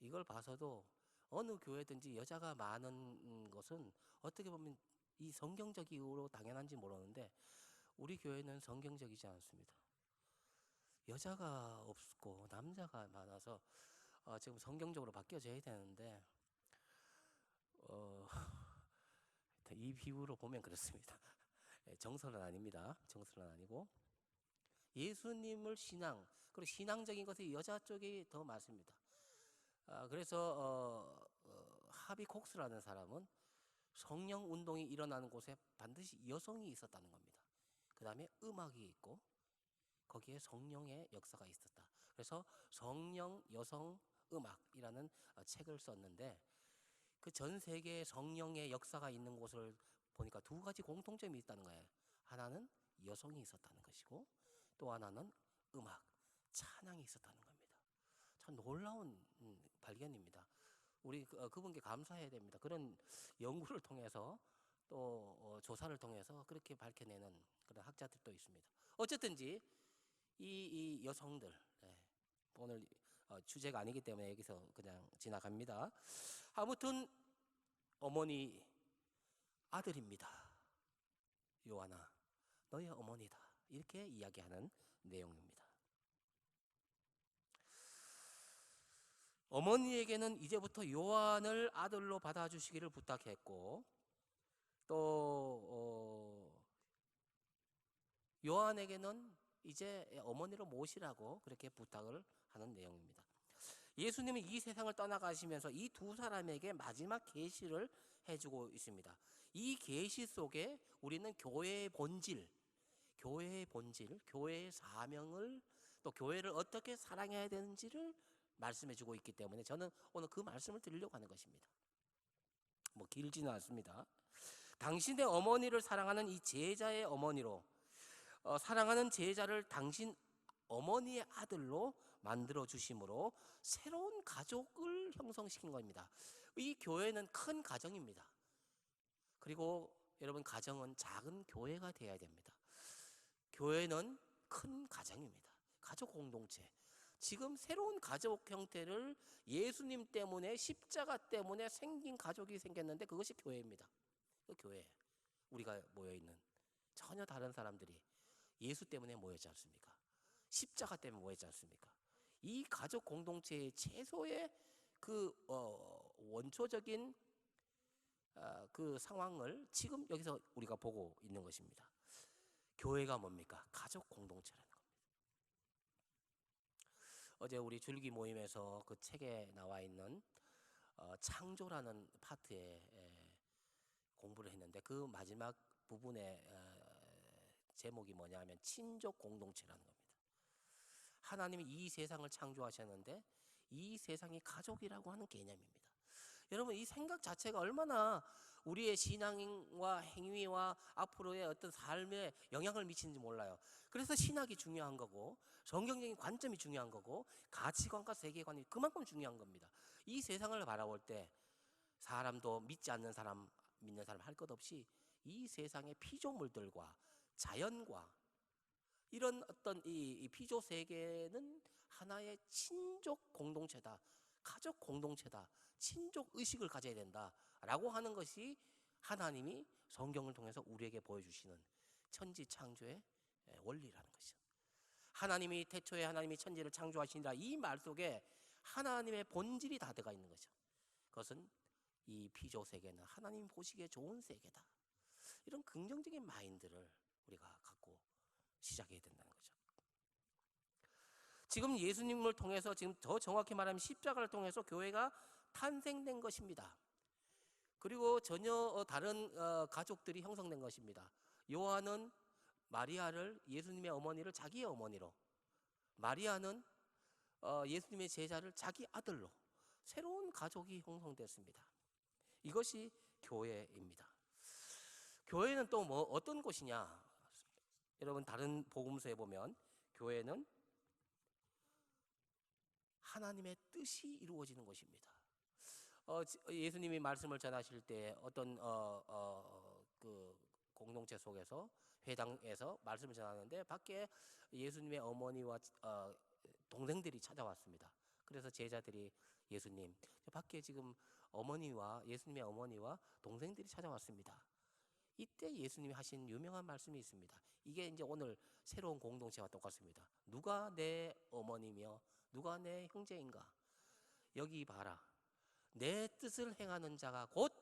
이걸 봐서도 어느 교회든지 여자가 많은 것은 어떻게 보면 이 성경적으로 당연한지 모르는데 우리 교회는 성경적이지 않습니다. 여자가 없고 남자가 많아서 지금 성경적으로 바뀌어져야 되는데 이 비유로 보면 그렇습니다. 정설은 아닙니다. 정설은 아니고 예수님을 그리고 신앙적인 것이 여자 쪽이 더 많습니다. 그래서 하비 콕스라는 사람은 성령 운동이 일어나는 곳에 반드시 여성이 있었다는 겁니다. 그 다음에 음악이 있고 거기에 성령의 역사가 있었다. 그래서 성령, 여성, 음악이라는 책을 썼는데 그 전 세계에 성령의 역사가 있는 곳을 보니까 두 가지 공통점이 있다는 거예요. 하나는 여성이 있었다는 것이고 또 하나는 음악, 찬양이 있었다는 겁니다. 참 놀라운 발견입니다. 우리 그분께 감사해야 됩니다. 그런 연구를 통해서 또 조사를 통해서 그렇게 밝혀내는 그런 학자들도 있습니다. 어쨌든지 이 여성들, 오늘 주제가 아니기 때문에 여기서 그냥 지나갑니다. 아무튼 어머니 아들입니다. 요한아, 너의 어머니다. 이렇게 이야기하는 내용입니다. 어머니에게는 이제부터 요한을 아들로 받아주시기를 부탁했고 또 요한에게는 이제 어머니로 모시라고 그렇게 부탁을 하는 내용입니다. 예수님은 이 세상을 떠나가시면서 이 두 사람에게 마지막 계시를 해주고 있습니다. 이 계시 속에 우리는 교회의 본질, 교회의 사명을 또 교회를 어떻게 사랑해야 되는지를 말씀해주고 있기 때문에 저는 오늘 그 말씀을 드리려고 하는 것입니다. 뭐 길지는 않습니다. 당신의 어머니를 사랑하는 이 제자의 어머니로, 사랑하는 제자를 당신 어머니의 아들로 만들어 주심으로 새로운 가족을 형성시킨 겁니다. 이 교회는 큰 가정입니다. 그리고 여러분, 가정은 작은 교회가 되어야 됩니다. 교회는 큰 가정입니다. 가족 공동체. 지금 새로운 가족 형태를 예수님 때문에, 십자가 때문에 생긴 가족이 생겼는데 그것이 교회입니다. 그 교회, 우리가 모여있는 전혀 다른 사람들이 예수 때문에 모였지 않습니까? 십자가 때문에 모였지 않습니까? 이 가족 공동체의 최소의 그 원초적인 그 상황을 지금 여기서 우리가 보고 있는 것입니다. 교회가 뭡니까? 가족 공동체라는 겁니다. 어제 우리 줄기 모임에서 그 책에 나와 있는 창조라는 파트에 공부를 했는데, 그 마지막 부분에 제목이 뭐냐면 친족 공동체라는 겁니다. 하나님이 이 세상을 창조하셨는데 이 세상이 가족이라고 하는 개념입니다. 여러분, 이 생각 자체가 얼마나 우리의 신앙과 행위와 앞으로의 어떤 삶에 영향을 미치는지 몰라요. 그래서 신학이 중요한 거고, 성경적인 관점이 중요한 거고, 가치관과 세계관이 그만큼 중요한 겁니다. 이 세상을 바라볼 때 사람도 믿지 않는 사람, 믿는 사람 할 것 없이 이 세상의 피조물들과 자연과 이런 어떤 이 피조 세계는 하나의 친족 공동체다, 가족 공동체다, 친족 의식을 가져야 된다라고 하는 것이 하나님이 성경을 통해서 우리에게 보여주시는 천지 창조의 원리라는 것이죠. 하나님이 태초에 하나님이 천지를 창조하시니라, 이 말 속에 하나님의 본질이 다 들어가 있는 거죠. 그것은 이 피조 세계는 하나님 보시기에 좋은 세계다. 이런 긍정적인 마인드를 우리가 갖고 시작해야 된다는 거죠. 지금 예수님을 통해서, 지금 더 정확히 말하면 십자가를 통해서 교회가 탄생된 것입니다. 그리고 전혀 다른 가족들이 형성된 것입니다. 요한은 마리아를, 예수님의 어머니를 자기의 어머니로, 마리아는 예수님의 제자를 자기 아들로, 새로운 가족이 형성됐습니다. 이것이 교회입니다. 교회는 또 뭐 어떤 곳이냐? 여러분, 다른 복음서에 보면 교회는 하나님의 뜻이 이루어지는 곳입니다. 예수님이 말씀을 전하실 때 어떤 그 공동체 속에서, 회당에서 말씀을 전하는데 밖에 예수님의 어머니와 동생들이 찾아왔습니다. 그래서 제자들이, 예수님, 밖에 지금 어머니와, 예수님의 어머니와 동생들이 찾아왔습니다. 이때 예수님이 하신 유명한 말씀이 있습니다. 이게 이제 오늘 새로운 공동체와 똑같습니다. 누가 내 어머니며 누가 내 형제인가? 여기 봐라. 내 뜻을 행하는 자가 곧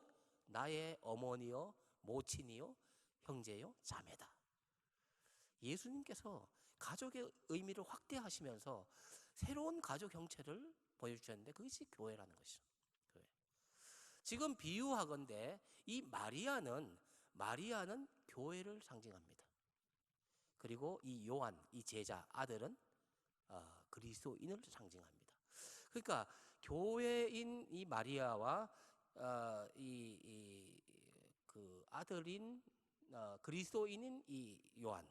나의 어머니요 모친이요 형제요 자매다. 예수님께서 가족의 의미를 확대하시면서 새로운 가족 형체를 보여주셨는데 그것이 교회라는 것이죠. 교회. 지금 비유하건대 이 마리아는 교회를 상징합니다. 그리고 이 요한, 이 제자 아들은 그리스도인을 상징합니다. 그러니까 교회인 이 마리아와 그 아들인 그리스도인인 이 요한,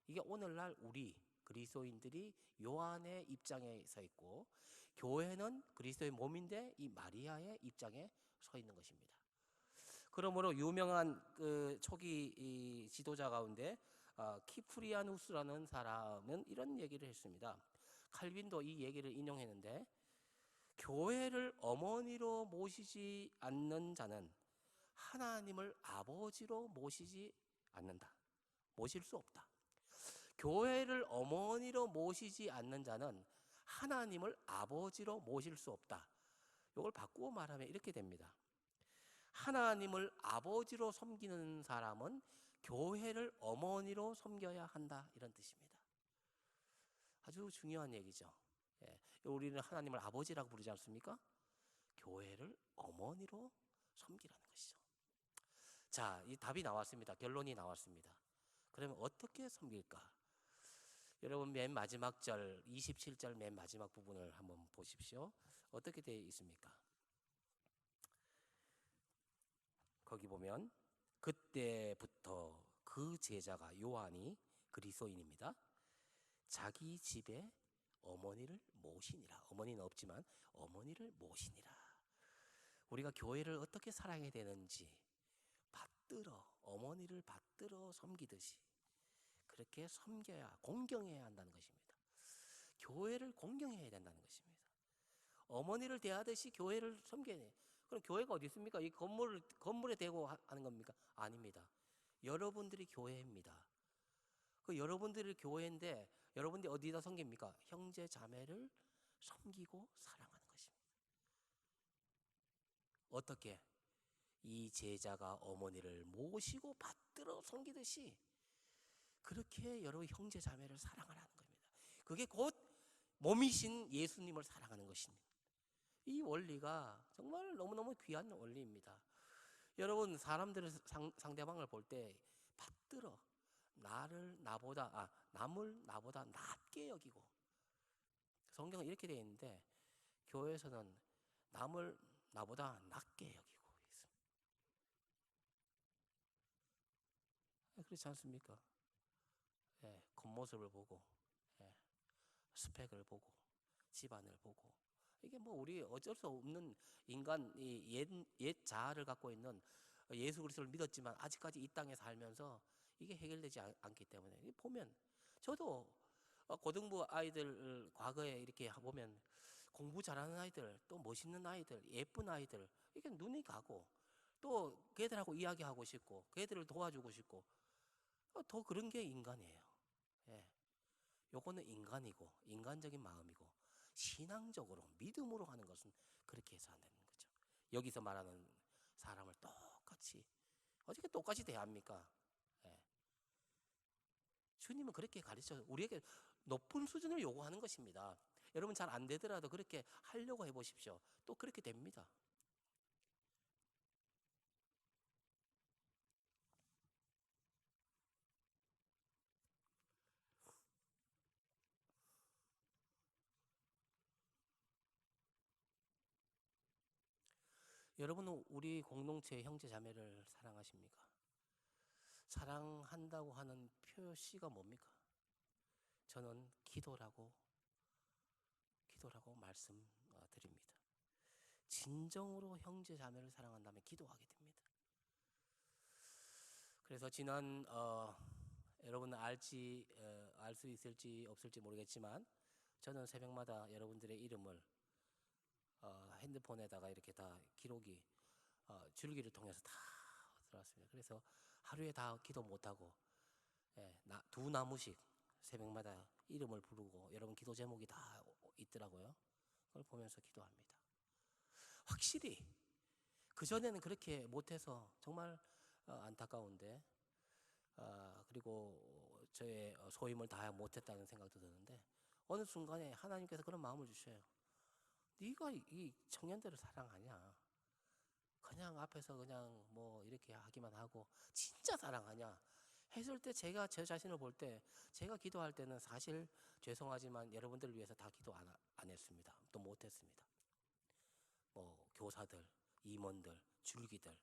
이게 오늘날 우리 그리스도인들이 요한의 입장에 서 있고, 교회는 그리스도의 몸인데 이 마리아의 입장에 서 있는 것입니다. 그러므로 유명한 그 초기 이 지도자 가운데 키프리아누스라는 사람은 이런 얘기를 했습니다. 칼빈도 이 얘기를 인용했는데, 교회를 어머니로 모시지 않는 자는 하나님을 아버지로 모시지 않는다. 모실 수 없다. 교회를 어머니로 모시지 않는 자는 하나님을 아버지로 모실 수 없다. 이걸 바꾸어 말하면 이렇게 됩니다. 하나님을 아버지로 섬기는 사람은 교회를 어머니로 섬겨야 한다, 이런 뜻입니다. 아주 중요한 얘기죠. 우리는 하나님을 아버지라고 부르지 않습니까? 교회를 어머니로 섬기라는 것이죠. 자, 이 답이 나왔습니다. 결론이 나왔습니다. 그러면 어떻게 섬길까? 여러분, 맨 마지막 절 27절 맨 마지막 부분을 한번 보십시오. 어떻게 되어 있습니까? 거기 보면 그때부터 그 제자가 요한이 그리스도인입니다. 자기 집에 어머니를 모시니라. 어머니는 없지만 어머니를 모시니라. 우리가 교회를 어떻게 사랑해야 되는지 받들어 어머니를 받들어 섬기듯이 그렇게 섬겨야 공경해야 한다는 것입니다. 교회를 공경해야 된다는 것입니다. 어머니를 대하듯이 교회를 섬겨야 돼요. 그럼 교회가 어디 있습니까? 이 건물에 대고 하는 겁니까? 아닙니다. 여러분들이 교회입니다. 그 여러분들이 교회인데 여러분들이 어디다 섬깁니까? 형제 자매를 섬기고 사랑하는 것입니다. 어떻게? 이 제자가 어머니를 모시고 받들어 섬기듯이 그렇게 여러분 형제 자매를 사랑하라는 겁니다. 그게 곧 몸이신 예수님을 사랑하는 것입니다. 이 원리가 정말 너무너무 귀한 원리입니다. 여러분 사람들을 상대방을 볼 때 받들어 남을 나보다 낮게 여기고 성경은 이렇게 되어 있는데 교회에서는 남을 나보다 낮게 여기고 있습니다. 그렇지 않습니까? 예, 겉모습을 보고 예, 스펙을 보고 집안을 보고 이게 뭐 우리 어쩔 수 없는 인간 옛 자아를 갖고 있는 예수 그리스도를 믿었지만 아직까지 이 땅에 살면서 이게 해결되지 않기 때문에 보면 저도 고등부 아이들 과거에 이렇게 보면 공부 잘하는 아이들 또 멋있는 아이들 예쁜 아이들 이게 눈이 가고 또 걔들하고 이야기하고 싶고 걔들을 도와주고 싶고 더 그런 게 인간이에요. 예. 요거는 인간이고 인간적인 마음이고 신앙적으로 믿음으로 하는 것은 그렇게 해서 안 되는 거죠. 여기서 말하는 사람을 똑같이 어떻게 똑같이 대합니까? 예. 주님은 그렇게 가르쳐 우리에게 높은 수준을 요구하는 것입니다. 여러분 잘 안 되더라도 그렇게 하려고 해보십시오. 또 그렇게 됩니다. 여러분은 우리 공동체 형제 자매를 사랑하십니까? 사랑한다고 하는 표시가 뭡니까? 저는 기도라고 말씀드립니다. 진정으로 형제 자매를 사랑한다면 기도하게 됩니다. 그래서 지난 여러분은 알 수 있을지 없을지 모르겠지만 저는 새벽마다 여러분들의 이름을 핸드폰에다가 이렇게 다 기록이 줄기를 통해서 다 들어왔습니다. 그래서 하루에 다 기도 못하고 두 나무씩 새벽마다 이름을 부르고 여러분 기도 제목이 다 있더라고요. 그걸 보면서 기도합니다. 확실히 그전에는 그렇게 못해서 정말 안타까운데 그리고 저의 소임을 다 못했다는 생각도 드는데 어느 순간에 하나님께서 그런 마음을 주셔요. 네가 이 청년들을 사랑하냐? 그냥 앞에서 그냥 뭐 이렇게 하기만 하고 진짜 사랑하냐? 했을 때 제가 제 자신을 볼 때 제가 기도할 때는 사실 죄송하지만 여러분들을 위해서 다 기도 안 했습니다. 또 못했습니다. 뭐 교사들, 임원들, 줄기들,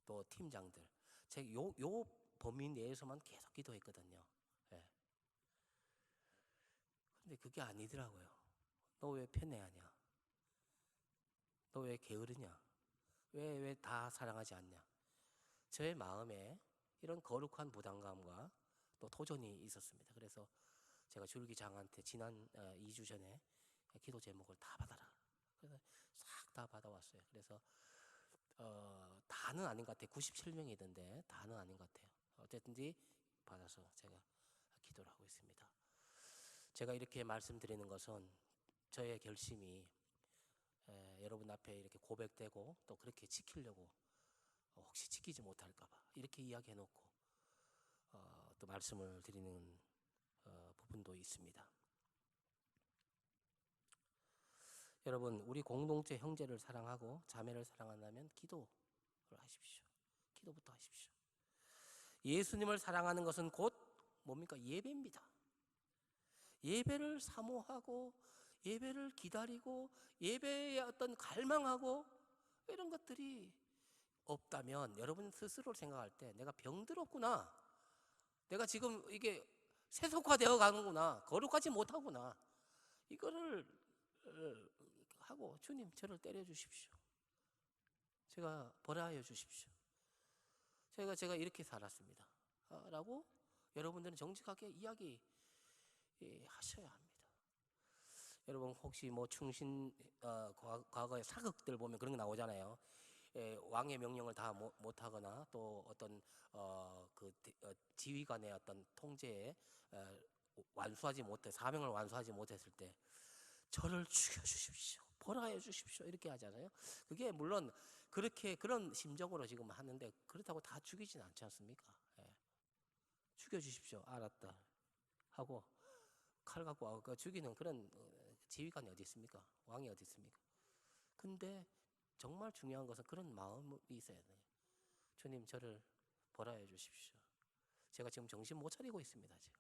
또 팀장들 제가 요 범위 내에서만 계속 기도했거든요. 예. 근데 그게 아니더라고요. 너 왜 편애하냐? 너 왜 게으르냐? 왜 다 사랑하지 않냐? 저의 마음에 이런 거룩한 부담감과 또 도전이 있었습니다. 그래서 제가 줄기장한테 지난 2주 전에 기도 제목을 다 받아라. 그래서 싹 다 받아왔어요. 그래서 다는 아닌 것 같아요. 97명이던데 다는 아닌 것 같아요. 어쨌든지 받아서 제가 기도를 하고 있습니다. 제가 이렇게 말씀드리는 것은 저의 결심이 여러분 앞에 이렇게 고백되고 또 그렇게 지키려고 혹시 지키지 못할까봐 이렇게 이야기해놓고 또 말씀을 드리는 부분도 있습니다. 여러분 우리 공동체 형제를 사랑하고 자매를 사랑한다면 기도를 하십시오. 기도부터 하십시오. 예수님을 사랑하는 것은 곧 뭡니까? 예배입니다. 예배를 사모하고 예배를 기다리고 예배에 어떤 갈망하고 이런 것들이 없다면 여러분 스스로 생각할 때 내가 병들었구나. 내가 지금 이게 세속화되어 가는구나. 거룩하지 못하구나. 이거를 하고 주님 저를 때려 주십시오. 제가 벌하여 주십시오. 제가 이렇게 살았습니다. 라고 여러분들은 정직하게 이야기 하셔야 합니다. 여러분 혹시 뭐 충신 과거의 사극들 보면 그런 거 나오잖아요. 왕의 명령을 다 못하거나 또 어떤 지휘관의 어떤 통제에 완수하지 못해 사명을 완수하지 못했을 때 저를 죽여주십시오, 벌하여 주십시오 이렇게 하잖아요. 그게 물론 그렇게 그런 심정으로 지금 하는데 그렇다고 다 죽이진 않지 않습니까? 죽여주십시오, 알았다 하고 칼 갖고 죽이는 그런 지휘관이 어디 있습니까? 왕이 어디 있습니까? 근데 정말 중요한 것은 그런 마음이 있어야 돼요. 주님 저를 벌하여 주십시오. 제가 지금 정신 못 차리고 있습니다. 지금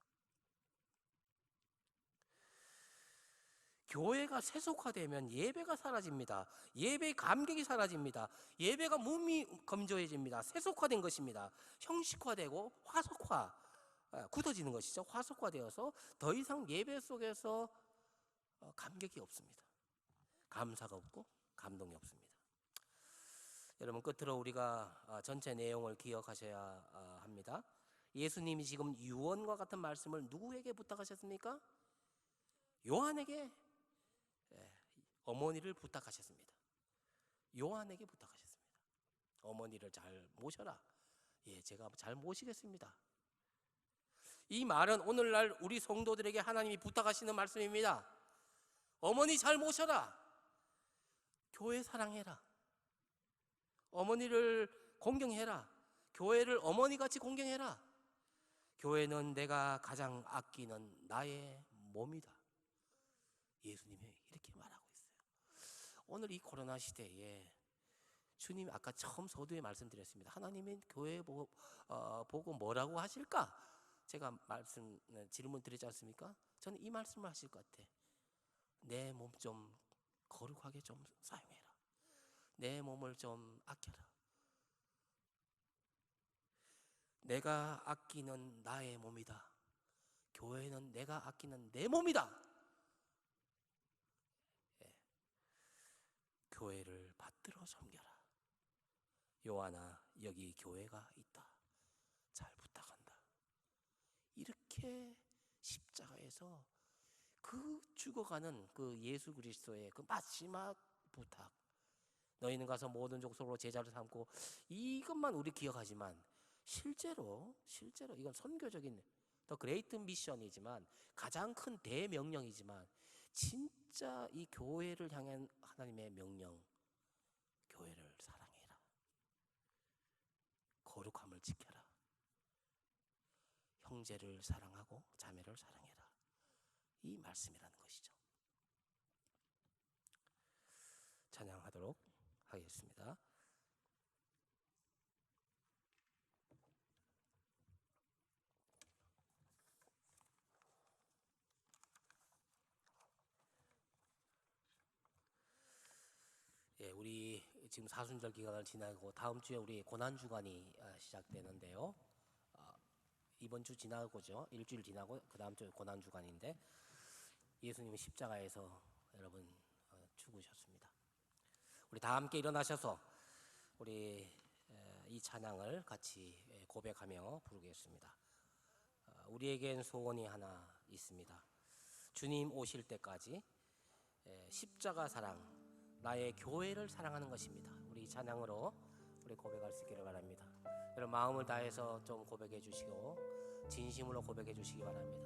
교회가 세속화되면 예배가 사라집니다. 예배의 감격이 사라집니다. 예배가 몸이 검조해집니다. 세속화된 것입니다. 형식화되고 화속화, 굳어지는 것이죠. 화속화되어서 더 이상 예배 속에서 감격이 없습니다. 감사가 없고 감동이 없습니다. 여러분 끝으로 우리가 전체 내용을 기억하셔야 합니다. 예수님이 지금 유언과 같은 말씀을 누구에게 부탁하셨습니까? 요한에게 어머니를 부탁하셨습니다. 요한에게 부탁하셨습니다. 어머니를 잘 모셔라. 제가 잘 모시겠습니다. 이 말은 오늘날 우리 성도들에게 하나님이 부탁하시는 말씀입니다. 어머니 잘 모셔라. 교회 사랑해라. 어머니를 공경해라. 교회를 어머니같이 공경해라. 교회는 내가 가장 아끼는 나의 몸이다. 예수님이 이렇게 말하고 있어요. 오늘 이 코로나 시대에 주님 아까 처음 서두에 말씀드렸습니다. 하나님이 교회 보고 뭐라고 하실까? 제가 질문 드리지 않습니까? 저는 이 말씀을 하실 것 같아. 내 몸 좀 거룩하게 좀 사용해라. 내 몸을 좀 아껴라. 내가 아끼는 나의 몸이다. 교회는 내가 아끼는 내 몸이다. 교회를 받들어 섬겨라. 요한아, 여기 교회가 있다. 잘 부탁한다. 이렇게 십자가에서 그 죽어가는 그 예수 그리스도의 그 마지막 부탁, 너희는 가서 모든 족속으로 제자를 삼고, 이것만 우리 기억하지만 실제로 이건 선교적인 더 그레이트 미션이지만 가장 큰 대명령이지만 진짜 이 교회를 향한 하나님의 명령, 교회를 사랑해라. 거룩함을 지켜라. 형제를 사랑하고 자매를 사랑해라. 이 말씀이라는 것이죠. 찬양하도록 하겠습니다. 우리 지금 사순절 기간을 지나고 다음 주에 우리 고난 주간이 시작되는데요. 이번 주 지나고죠. 일주일 지나고 그 다음 주 고난 주간인데 예수님이 십자가에서 여러분 죽으셨습니다. 우리 다 함께 일어나셔서 우리 이 찬양을 같이 고백하며 부르겠습니다. 우리에겐 소원이 하나 있습니다. 주님 오실 때까지 십자가 사랑, 나의 교회를 사랑하는 것입니다. 우리 찬양으로 우리 고백할 수 있기를 바랍니다. 여러분 마음을 다해서 좀 고백해 주시고 진심으로 고백해 주시기 바랍니다.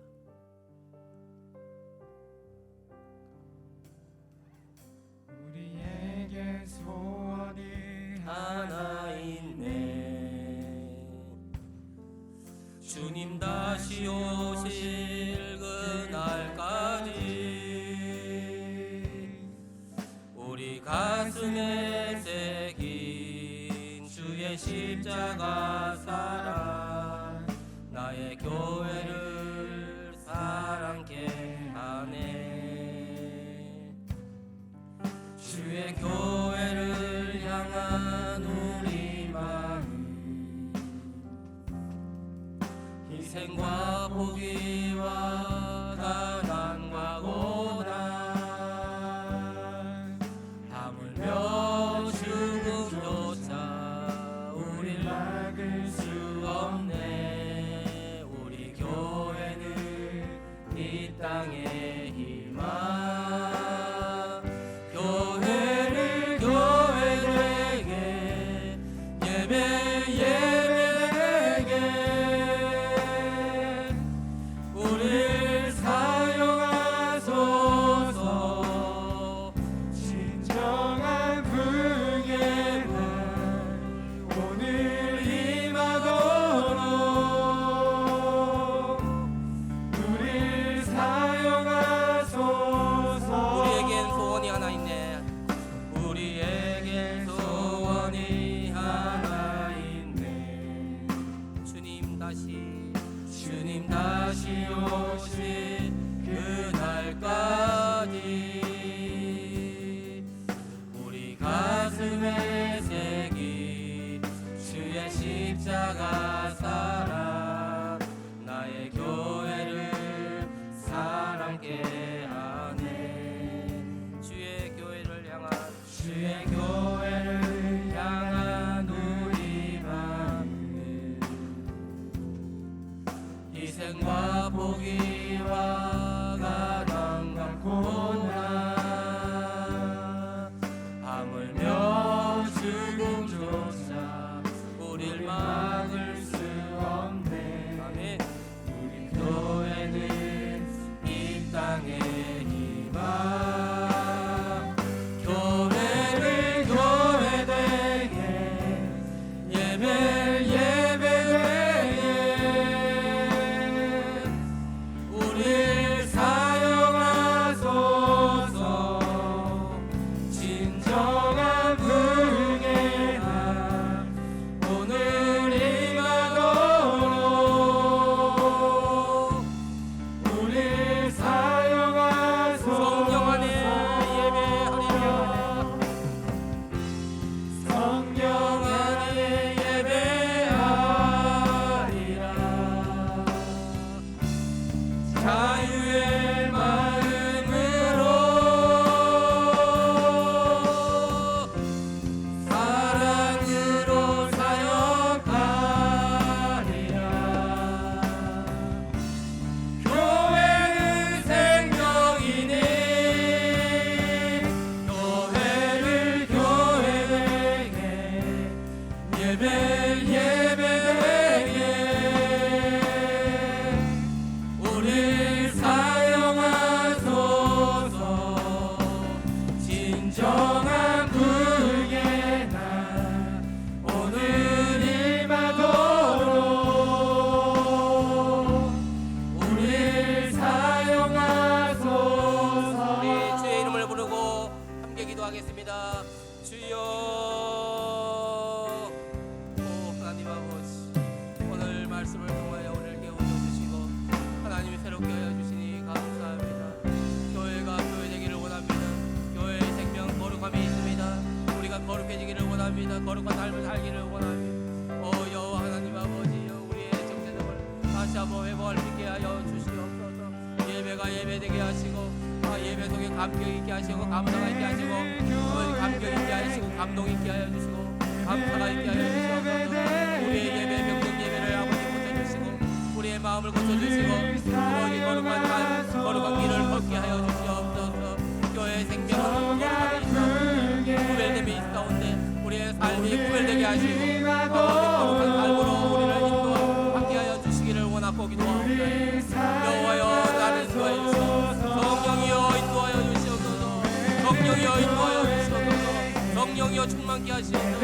우리에게 소원이 하나 있네. 주님 다시 오실 그날까지 우리 가슴에 새긴 주의 십자가 사랑, 나의 교회를 사랑케 하네. 주의 교회를 향한 우리 희생과 포기와 가난과 고난 하물며 죽음조차 우릴 막을 수 없네. 우리 교회는 이 땅의 희망, 교회를 교회되게 예배되게 우릴 사용하소서. 진정한 불개만 오늘 임하도록 우릴 사용하소서. 우리에겐 소원이 하나 있네. 우리에겐 소원이 하나 있네. 주님 다시 오신 그날까지 우리 가슴에 새긴 주의 십자가 사랑, 나의 교회를 사랑케 하네. 주의 교회를 향한 우리 마음은 희생과 포기와 가난과 고난 하물며 죽음조차 우릴 막을 수 없네. 아멘. 우리 교회는 이 땅의 희망, 교회를 교회되게 예배되게 우릴 사용하소서. 진정한 불개가 오늘 임하도록 우릴 사용하소서. 성령 안에 예배하리라. 성령 안에 예배하리라. 자유의 마음으로 사랑으로 사역하리라. 교회는 생명이니 교회를 교회되게 예배되게 우릴 사용하소서. 진정한 불개나 오늘 임하도록 우릴 사용하소서. 우리 주의 이름을 부르고 함께 기도하겠습니다. 주여. 오 하나님 아버지, 오늘 말씀을 통하여 오늘 깨우쳐 주시고 하나님이 새롭게 하여 주시니 감사합니다. 교회가 교회되기를 원합니다. 교회의 생명 거룩함이 있습니다. 우리가 거룩해지기를 원합니다. 거룩한 삶을 살기를 원합니다. 오 여호와 하나님 아버지, 우리의 정체성을 다시 한번 회복할 수 있게 하여 주시옵소서. 예배가 예배되게 하시고 예배 속에 감격 있게 하시고 감사가 있게 하시고 감격 있게 하시고 감동 있게 하여 주시고 감사가 있게 하여 주시옵소서. 우리의 예배 명령 예배를 아버지 고쳐주시고 우리의 마음을 고쳐주시고 우리 거룩한 삶 거룩한 길을 걷게 하여 주시옵소서. 교회의 생명은 거룩함이 있사온데 구별됨이 있사온데 우리의 삶이 구별되게 하시고 거룩한 삶으로 우리를 인도하게 하여 주시기를 원하고 기도하옵나이다. 여호와여 나를 인도하여 주시옵소서. 성령이여 인도하여 주시옵소서. 성령이여 인도하여 주시옵소서. 성령이여 충만케 하시옵소서.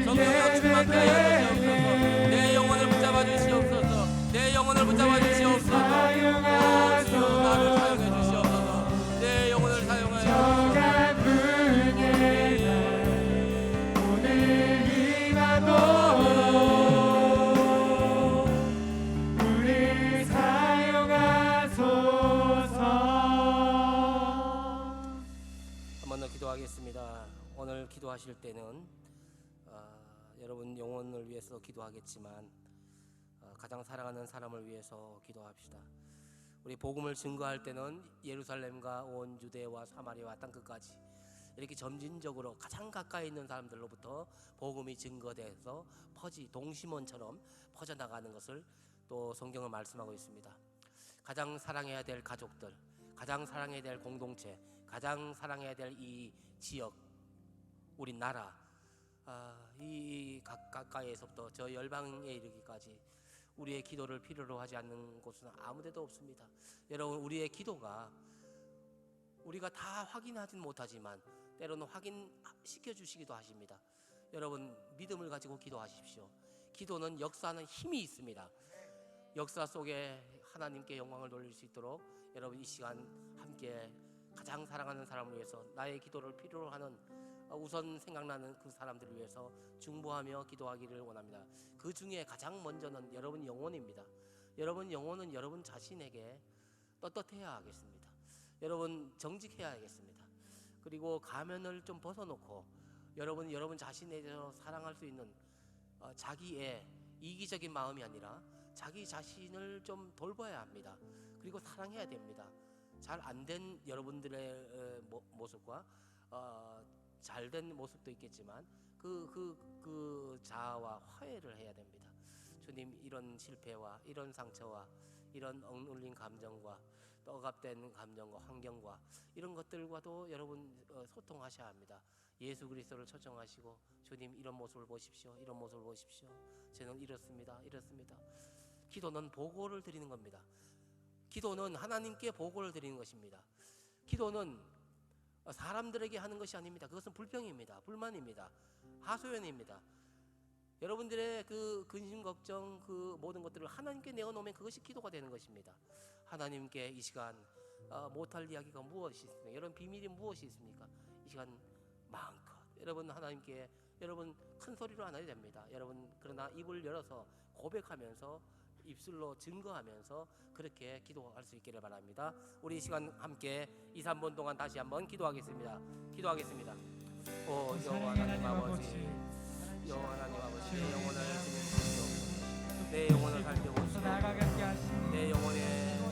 성령이여 충만케 하여 주시옵소서. 내 영혼을 붙잡아 주시옵소서. 내 영혼을 붙잡아 주시옵소서. 오 주 나를 사용해 주시옵소서. 내 영혼을 사용하여 주시옵소서. 오늘 임하도록 우릴 사용하소서. 한 번 더 기도하겠습니다. 오늘 기도하실 때는 여러분 영혼을 위해서 기도하겠지만 가장 사랑하는 사람을 위해서 기도합시다. 우리 복음을 증거할 때는 예루살렘과 온 유대와 사마리아와 땅끝까지 이렇게 점진적으로 가장 가까이 있는 사람들로부터 복음이 증거돼서 동심원처럼 퍼져나가는 것을 또 성경은 말씀하고 있습니다. 가장 사랑해야 될 가족들, 가장 사랑해야 될 공동체, 가장 사랑해야 될 이 지역, 우리 나라, 이 가까이에서부터 저 열방에 이르기까지 우리의 기도를 필요로 하지 않는 곳은 아무데도 없습니다. 여러분, 우리의 기도가 우리가 다 확인하진 못하지만 때로는 확인시켜 주시기도 하십니다. 여러분, 믿음을 가지고 기도하십시오. 기도는 역사하는 힘이 있습니다. 역사 속에 하나님께 영광을 돌릴 수 있도록 여러분 이 시간 함께 가장 사랑하는 사람을 위해서 나의 기도를 필요로 하는 우선 생각나는 그 사람들을 위해서 중보하며 기도하기를 원합니다. 그 중에 가장 먼저는 여러분 영혼입니다. 여러분 영혼은 여러분 자신에게 떳떳해야 하겠습니다. 여러분 정직해야 하겠습니다. 그리고 가면을 좀 벗어놓고 여러분 자신에 대해서 사랑할 수 있는 자기의 이기적인 마음이 아니라 자기 자신을 좀 돌봐야 합니다. 그리고 사랑해야 됩니다. 잘 안 된 여러분들의 모습과 잘된 모습도 있겠지만 그 자아와 화해를 해야 됩니다. 주님, 이런 실패와 이런 상처와 이런 억눌린 감정과 억압된 감정과 환경과 이런 것들과도 여러분 소통하셔야 합니다. 예수 그리스도를 초청하시고 주님, 이런 모습을 보십시오. 이런 모습을 보십시오. 저는 이렇습니다. 기도는 보고를 드리는 겁니다. 기도는 하나님께 보고를 드리는 것입니다. 기도는 사람들에게 하는 것이 아닙니다. 그것은 불평입니다. 불만입니다. 하소연입니다. 여러분들의 그 근심 걱정 그 모든 것들을 하나님께 내어놓으면 그것이 기도가 되는 것입니다. 하나님께 이 시간 못할 이야기가 무엇이 있습니까? 여러분 비밀이 무엇이 있습니까? 이 시간 마음껏 여러분 하나님께 여러분 큰 소리로 안 해도 됩니다. 여러분 그러나 입을 열어서 고백하면서 입술로 증거하면서 그렇게 기도할 수 있기를 바랍니다. 우리 이 시간 함께 2, 3분 동안 다시 한번 기도하겠습니다. 오 여호와 하나님 아버지, 여호와 하나님 아버지, 내 영혼을 주님 내 영혼을 살펴보시고 내 영혼의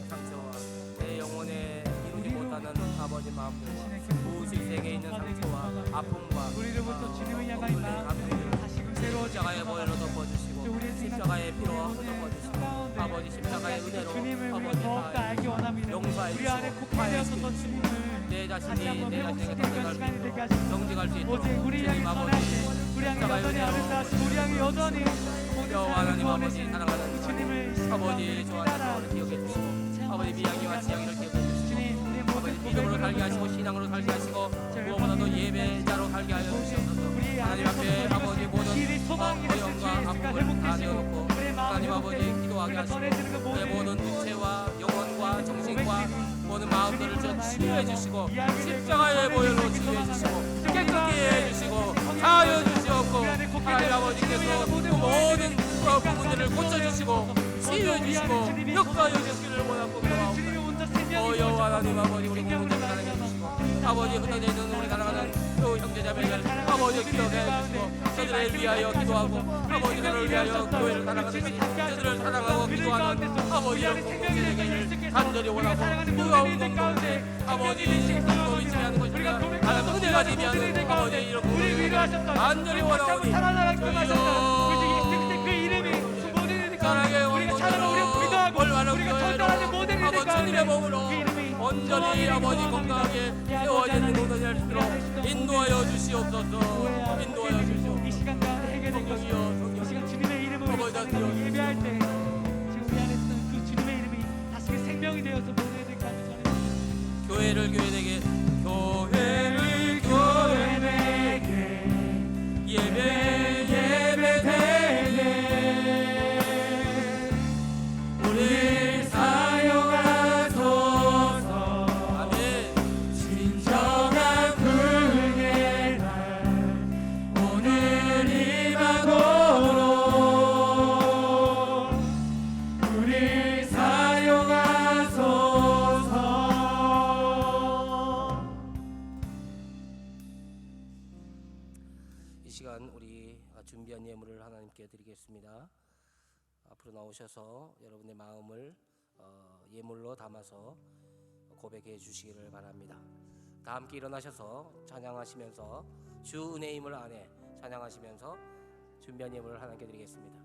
상처와 내 영혼의 이루지 못하는 아버지 마음들과 무엇이 세계에 있는 상처와 아픔과 우리로부터 주님을 향한 마음을 다시금 새로워지게 십자가의 보혈로 덮어주시고 십자가의 피로 덮어주시고 아버지 십자가의 은혜로 주님을 우리가 아버지 더욱더 알기 원합니다. 용서해 우리 안에 주시고 국회되었었던 주님을 내 다시 자신이 한번 내 자신에게 회복시키는 시간이 되게 하시고 정직할 수 있도록 오직 우리 향해 주님 떠날 아버지 때 우리 향해 여전히 아름다우시고 우리 향해 여전히 모든 여호와 사람을 하나님 아버지 구원하시는 사랑하는 그 주님을 이 시간 아버지 가운데 좋아하는 따라 마음을 기억해 주시고 아버지 미양이와 지양이를 기억해 주시고 주님 우리 아버지 모든 믿음으로 살게 고백으로부터 하시고 신앙으로 살게 하시고 무엇보다도 회복하는 예배자로 살게 하여 주시옵소서. 우리 하나님 앞에 안에서 아버지 모든 길이 소망이 되신 어려움과 주의 예수가 아픔을 다 회복되시고 내어놓고 우리의 마음 하나님 아버지 회복되고 기도하게 우리가 하시고 전해지는 그 내 모든 육체와 영혼과 정신과 모든 마음들을 좀 치유해 주시고 십자가의 보혈로 치유해 주시고 깨끗게 해 주시고 하여 주시옵고 하나님 아버지께서 그 모든 부분들을 고쳐주시고 치유해 주시고 역사하여 주시기를 원하고 주님이 기도하옵니다. 혼자 생명이 여호와 하나님 아버지 우리 생명을 공동체를 사랑해 주시고 아버지 흩어져 있는 우리 사랑하는 그 형제자매들 아버지 기도해 주시고 저들을 위하여 기도하고 아버지 저들을 위하여 교회를 사랑하듯이 저들을 사랑하고 기도하는 아버지 공동체 되기를 간절히 원하고 그 가운데 아버지 기도를 지배하는 것입니다. 하나님 은혜가 지배하는 아버지 이런 우리 위로하셨던 간절히 원하오니 살아나가게 하셨던 그 이름이 사랑의 우리가 찾아가 우리가 기도하고 올바른 우리가 전달하는 모든 일들 아버지 주님의 몸으로 그 이름이 온전히 아버지 건강하게 세워지는 모든 일들로 인도하여 주시옵소서. 인도하여 주시옵소서. 이 시간 가운데 해결된 것이 이 시간 주님의 이름으로 다시 한번 예배할 때 지금 우리 안에 있던 그 주님의 이름이 다시 그 생명이 되어서 모두에게 가는 전에 교회를 교회되게 예배 되게 우리 사용하소서. 아멘. 진정한 그의 날 오늘 임하도록 우리 사용하소서. 이 시간 우리 준비한 예물을 하나님께 드리겠습니다. 앞으로 나오셔서 여러분의 마음을 예물로 담아서 고백해 주시기를 바랍니다. 다 함께 일어나셔서 찬양하시면서 주 은혜의 힘을 안에 찬양하시면서 준비한 예물을 하나님께 드리겠습니다.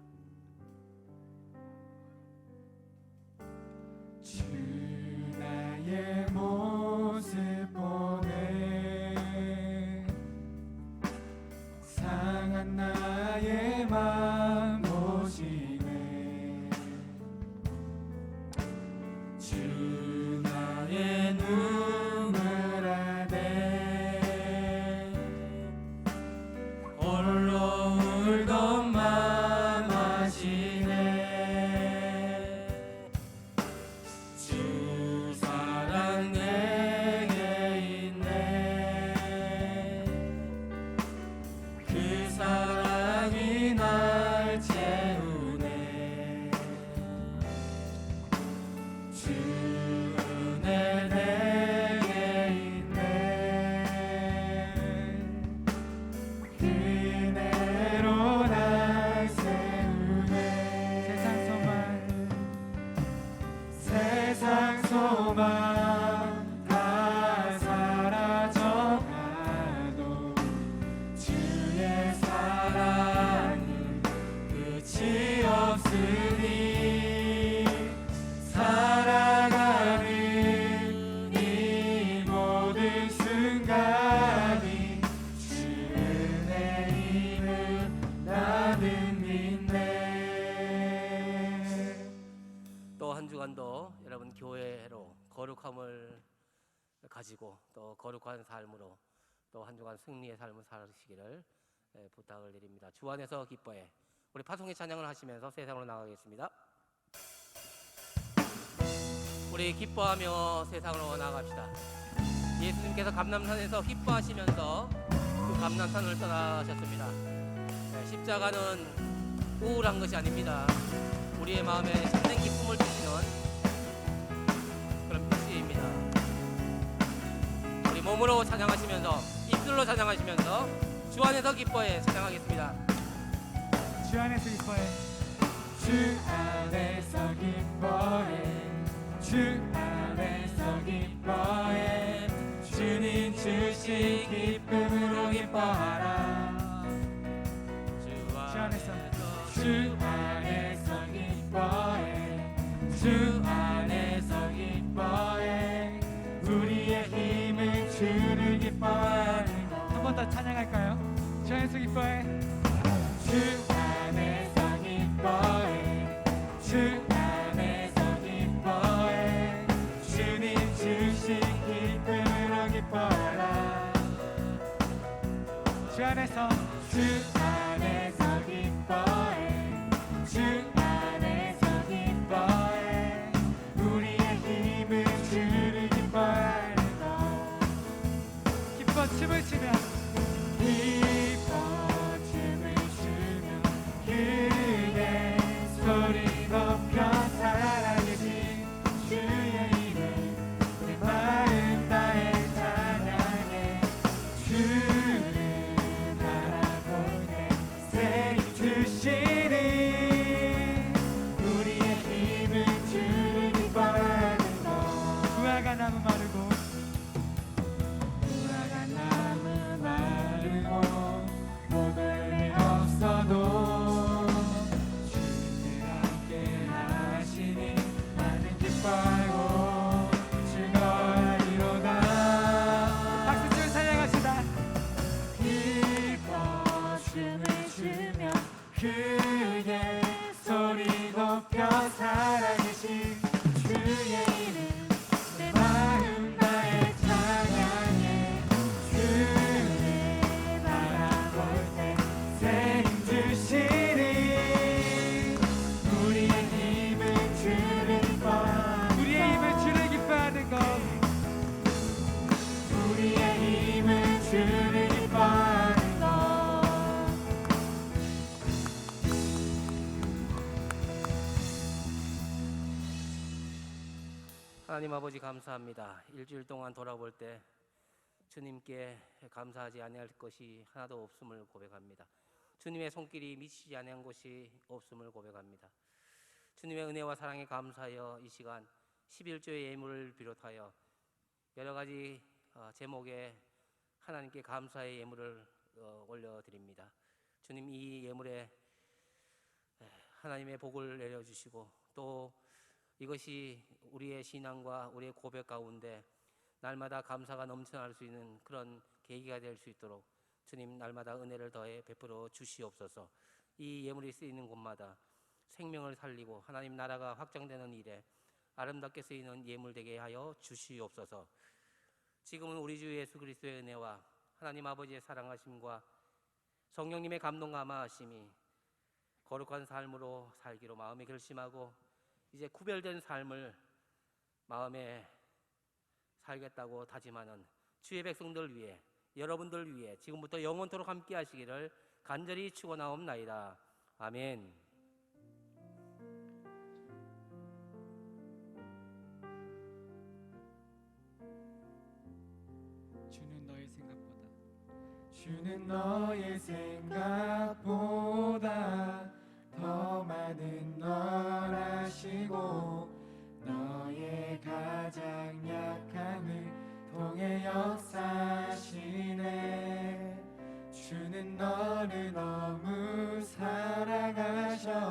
주 나의 모습 보네 상한 나의 맘 보시네 주 나의 눈물 안에 홀로 울던 맘 아시네 주 사랑 내게 있네 그 사랑이 날 채우네 주 은혜 내게 있네 그 은혜로 날 세우네 세상 소망 다 사라져가도 주의 사랑은 끝이 없으니 살아가는 이 모든 순간이 주 은혜임을 나는 믿네. 또 한 주간도 여러분 교회로 거룩함을 가지고 또 거룩한 삶으로 또 한 주간 승리의 삶을 살으시기를 부탁을 드립니다. 주 안에서 기뻐해. 우리 파송의 찬양을 하시면서 세상으로 나가겠습니다. 우리 기뻐하며 세상으로 나갑시다. 예수님께서 감람산에서 기뻐하시면서 그 감람산을 떠나셨습니다. 십자가는 우울한 것이 아닙니다. 우리의 마음에 참된 기쁨을 주시는 그런 빛입니다. 우리 몸으로 찬양하시면서 입술로 찬양하시면서 주 안에서 기뻐해 찬양하겠습니다. 주 안에서 기뻐해 주 안에서 기뻐해 주 안에서 기뻐해 주님 주신 기쁨으로 기뻐하라 주 안에서 기뻐해 주 안에서 기뻐해 우리의 힘은 주를 기뻐하는 것 한 번 더 찬양할까요? 주 안에서 기뻐해 주 안에서 기뻐해 주 안에서 기뻐해 주님 주신 기쁨으로 기뻐하라 주 안에서 기뻐해 주 안에서 기뻐해 우리의 힘은 주를 기뻐하는 것 기뻐 춤을 추며 기뻐 춤을 추며 크게 소리 높여 살아계신 주의 이름 우리 마음 다해 찬양해 주를 바라볼 때 새 주시니 우리의 힘은 주를 기뻐하는 것 구하가 나무 마르고 모두 열매 없어도 주님께 함께 하시니 나는 기뻐하고 즐거워하리로다 박수 치며 찬양합시다 기뻐 춤을 추며 크게 소리 높여 살아계신 주의 이름 내 마음 다해 찬양해 주를 바라볼 때 새 힘 주시니 우리의 힘은 주를 기뻐하는 우리의 힘은 주를 기뻐하는 것 우리의 힘은 주를 기뻐하는 것 하나님 아버지 감사합니다. 일주일 동안 돌아볼 때 주님께 감사하지 아니할 것이 하나도 없음을 고백합니다. 주님의 손길이 미치지 아니한 것이 없음을 고백합니다. 주님의 은혜와 사랑에 감사하여 이 시간 11조의 예물을 비롯하여 여러 가지 제목의 하나님께 감사의 예물을 올려드립니다. 주님, 이 예물에 하나님의 복을 내려주시고 또 이것이 우리의 신앙과 우리의 고백 가운데 날마다 감사가 넘쳐날 수 있는 그런 계기가 될 수 있도록 주님 날마다 은혜를 더해 베풀어 주시옵소서. 이 예물이 쓰이는 곳마다 생명을 살리고 하나님 나라가 확장되는 일에 아름답게 쓰이는 예물 되게 하여 주시옵소서. 지금은 우리 주 예수 그리스도의 은혜와 하나님 아버지의 사랑하심과 성령님의 감동 감화하심이 거룩한 삶으로 살기로 마음에 결심하고 이제 구별된 삶을 마음에 살겠다고 다짐하는 주의 백성들 위해, 여러분들 위해 지금부터 영원토록 함께 하시기를 간절히 축원하옵나이다. 아멘. 주는 너의 생각보다 더 많은 걸 아시고 너의 가장 약함을 통해 역사하시네. 주는 너를 너무 사랑하셔서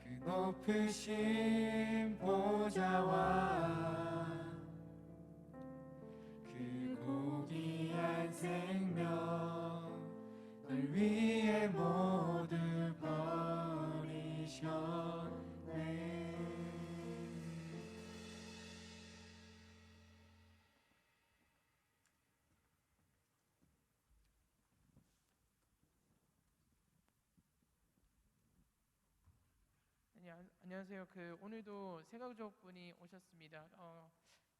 그 높으신 보좌와 그 고귀한 생명 널 위해 모두 버리셨네. 안녕하세요. 오늘도 세가족 분이 오셨습니다.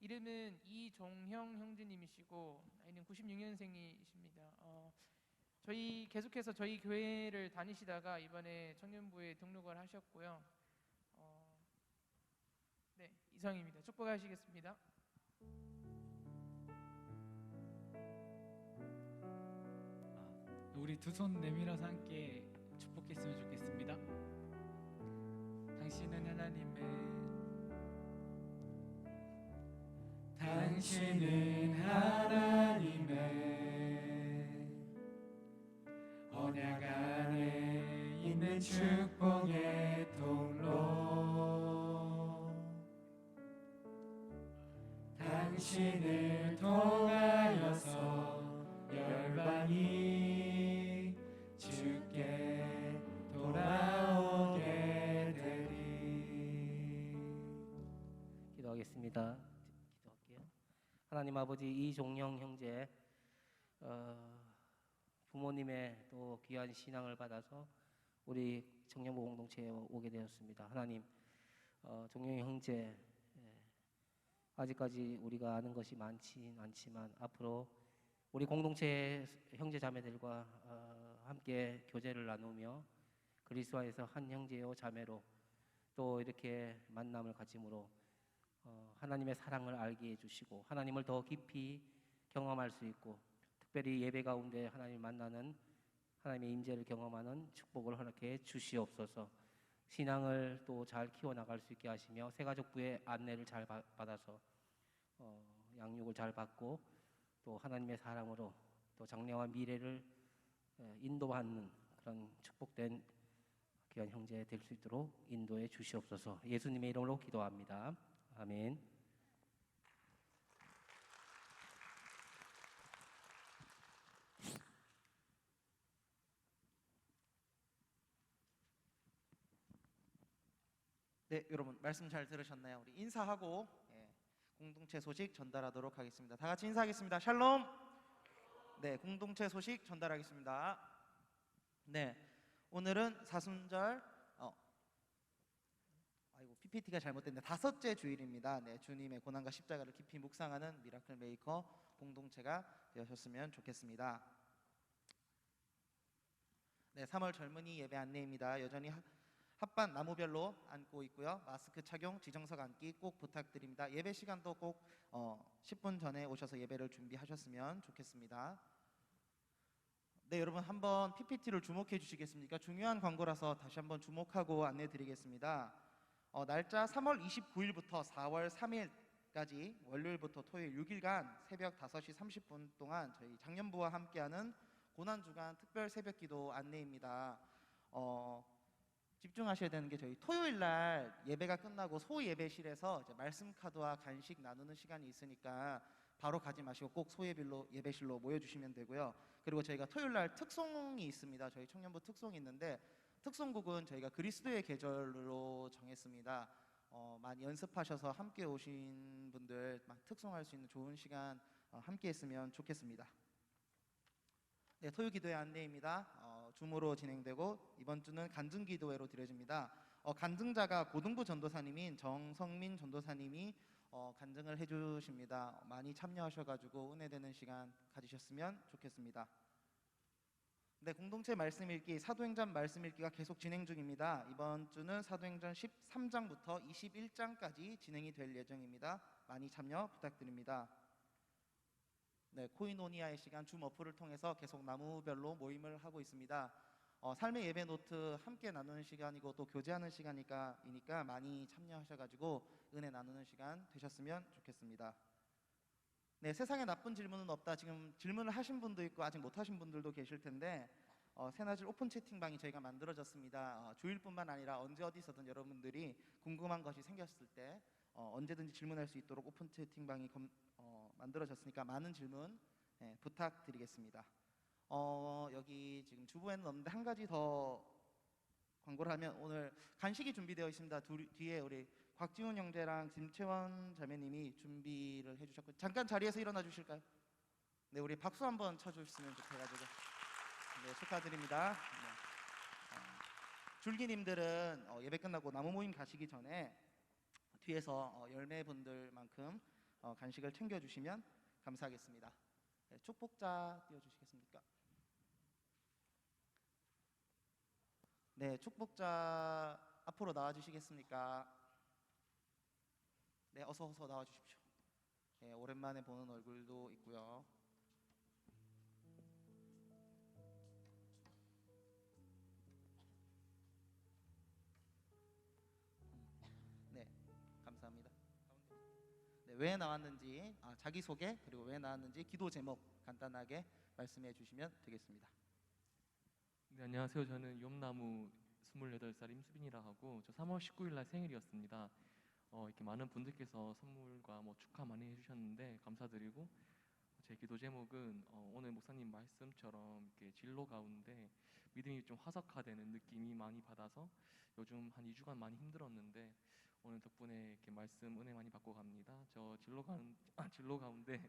이름은 이종형 형제님이시고 나이는 96년생이십니다. 저희 계속해서 저희 교회를 다니시다가 이번에 청년부에 등록을 하셨고요. 네, 이상입니다. 축복하시겠습니다. 우리 두 손 내밀어서 함께 축복했으면 좋겠습니다. 당신은 하나님의 언약 안에 있는 축복의 통로. 당신을 통하여서 열방이 주께 돌아오게 되리. 기도하겠습니다. 하나님 아버지, 이종영 형제 부모님의 또 귀한 신앙을 받아서 우리 청년부 공동체에 오게 되었습니다. 하나님, 종영 형제 아직까지 우리가 아는 것이 많진 않지만 앞으로 우리 공동체 형제 자매들과 함께 교제를 나누며 그리스도 안에서 한 형제요 자매로 또 이렇게 만남을 가짐으로 하나님의 사랑을 알게 해주시고 하나님을 더 깊이 경험할 수 있고 특별히 예배 가운데 하나님 만나는 하나님의 임재를 경험하는 축복을 허락해 주시옵소서. 신앙을 또 잘 키워나갈 수 있게 하시며 새가족부의 안내를 잘 받아서 양육을 잘 받고 또 하나님의 사랑으로 또 장래와 미래를 인도하는 그런 축복된 귀한 형제 될 수 있도록 인도해 주시옵소서. 예수님의 이름으로 기도합니다. 아멘. 네, 여러분 말씀 잘 들으셨나요? 우리 인사하고 공동체 소식 전달하도록 하겠습니다. 다 같이 인사하겠습니다. 샬롬. 네, 공동체 소식 전달하겠습니다. 네, 오늘은 사순절 PPT가 잘못됐는데 5째 주일입니다. 네, 주님의 고난과 십자가를 깊이 묵상하는 미라클 메이커 공동체가 되셨으면 좋겠습니다. 네, 3월 젊은이 예배 안내입니다. 여전히 합반 나무별로 앉고 있고요. 마스크 착용, 지정석 앉기 꼭 부탁드립니다. 예배 시간도 꼭 10분 전에 오셔서 예배를 준비하셨으면 좋겠습니다. 네, 여러분 한번 PPT를 주목해 주시겠습니까? 중요한 광고라서 다시 한번 주목하고 안내 드리겠습니다. 날짜 3월 29일부터 4월 3일까지 월요일부터 토요일 6일간 새벽 5시 30분 동안 저희 장년부와 함께하는 고난주간 특별 새벽기도 안내입니다. 집중하셔야 되는 게 저희 토요일 날 예배가 끝나고 소예배실에서 이제 말씀 카드와 간식 나누는 시간이 있으니까 바로 가지 마시고 꼭 예배실로 모여주시면 되고요. 그리고 저희가 토요일 날 특송이 있습니다. 저희 청년부 특송이 있는데 특송곡은 저희가 그리스도의 계절로 정했습니다. 많이 연습하셔서 함께 오신 분들 특송할 수 있는 좋은 시간 함께 했으면 좋겠습니다. 네, 토요 기도회 안내입니다. 줌으로 진행되고 이번 주는 간증 기도회로 드려집니다. 간증자가 고등부 전도사님인 정성민 전도사님이 간증을 해주십니다. 많이 참여하셔가지고 은혜되는 시간 가지셨으면 좋겠습니다. 네, 공동체 말씀 읽기, 사도행전 말씀 읽기가 계속 진행 중입니다. 이번 주는 사도행전 13장부터 21장까지 진행이 될 예정입니다. 많이 참여 부탁드립니다. 네, 코이노니아의 시간 줌 어플을 통해서 계속 나무별로 모임을 하고 있습니다. 삶의 예배 노트 함께 나누는 시간이고 또 교제하는 시간이니까 많이 참여하셔가지고 은혜 나누는 시간 되셨으면 좋겠습니다. 네, 세상에 나쁜 질문은 없다. 지금 질문을 하신 분도 있고 아직 못 하신 분들도 계실 텐데 새나질 오픈 채팅방이 저희가 만들어졌습니다. 주일뿐만 아니라 언제 어디서든 여러분들이 궁금한 것이 생겼을 때 언제든지 질문할 수 있도록 오픈 채팅방이 만들어졌으니까 많은 질문 부탁드리겠습니다. 여기 지금 주부에는 없는데 한 가지 더 광고를 하면 오늘 간식이 준비되어 있습니다. 뒤에 우리 곽지훈 형제랑 김채원 자매님이 준비를 해주셨고 잠깐 자리에서 일어나 주실까요? 네, 우리 박수 한번 쳐주셨으면 좋겠어가지고 네, 축하드립니다. 네. 줄기님들은 예배 끝나고 나무 모임 가시기 전에 뒤에서 열매분들만큼 간식을 챙겨주시면 감사하겠습니다. 네, 축복자 띄워주시겠습니까? 네, 축복자 앞으로 나와주시겠습니까? 네, 어서 나와주십시오. 네, 오랜만에 보는 얼굴도 있고요. 네, 감사합니다. 네, 왜 나왔는지 자기소개 그리고 왜 나왔는지 기도 제목 간단하게 말씀해 주시면 되겠습니다. 네, 안녕하세요. 저는 염나무 28살 임수빈이라 하고 저 3월 19일 날 생일이었습니다. 이렇게 많은 분들께서 선물과 축하 많이 해주셨는데 감사드리고 제 기도 제목은 오늘 목사님 말씀처럼 이렇게 진로 가운데 믿음이 좀 화석화되는 느낌이 많이 받아서 요즘 한 2주간 많이 힘들었는데 오늘 덕분에 이렇게 말씀 은혜 많이 받고 갑니다. 저 진로 가운데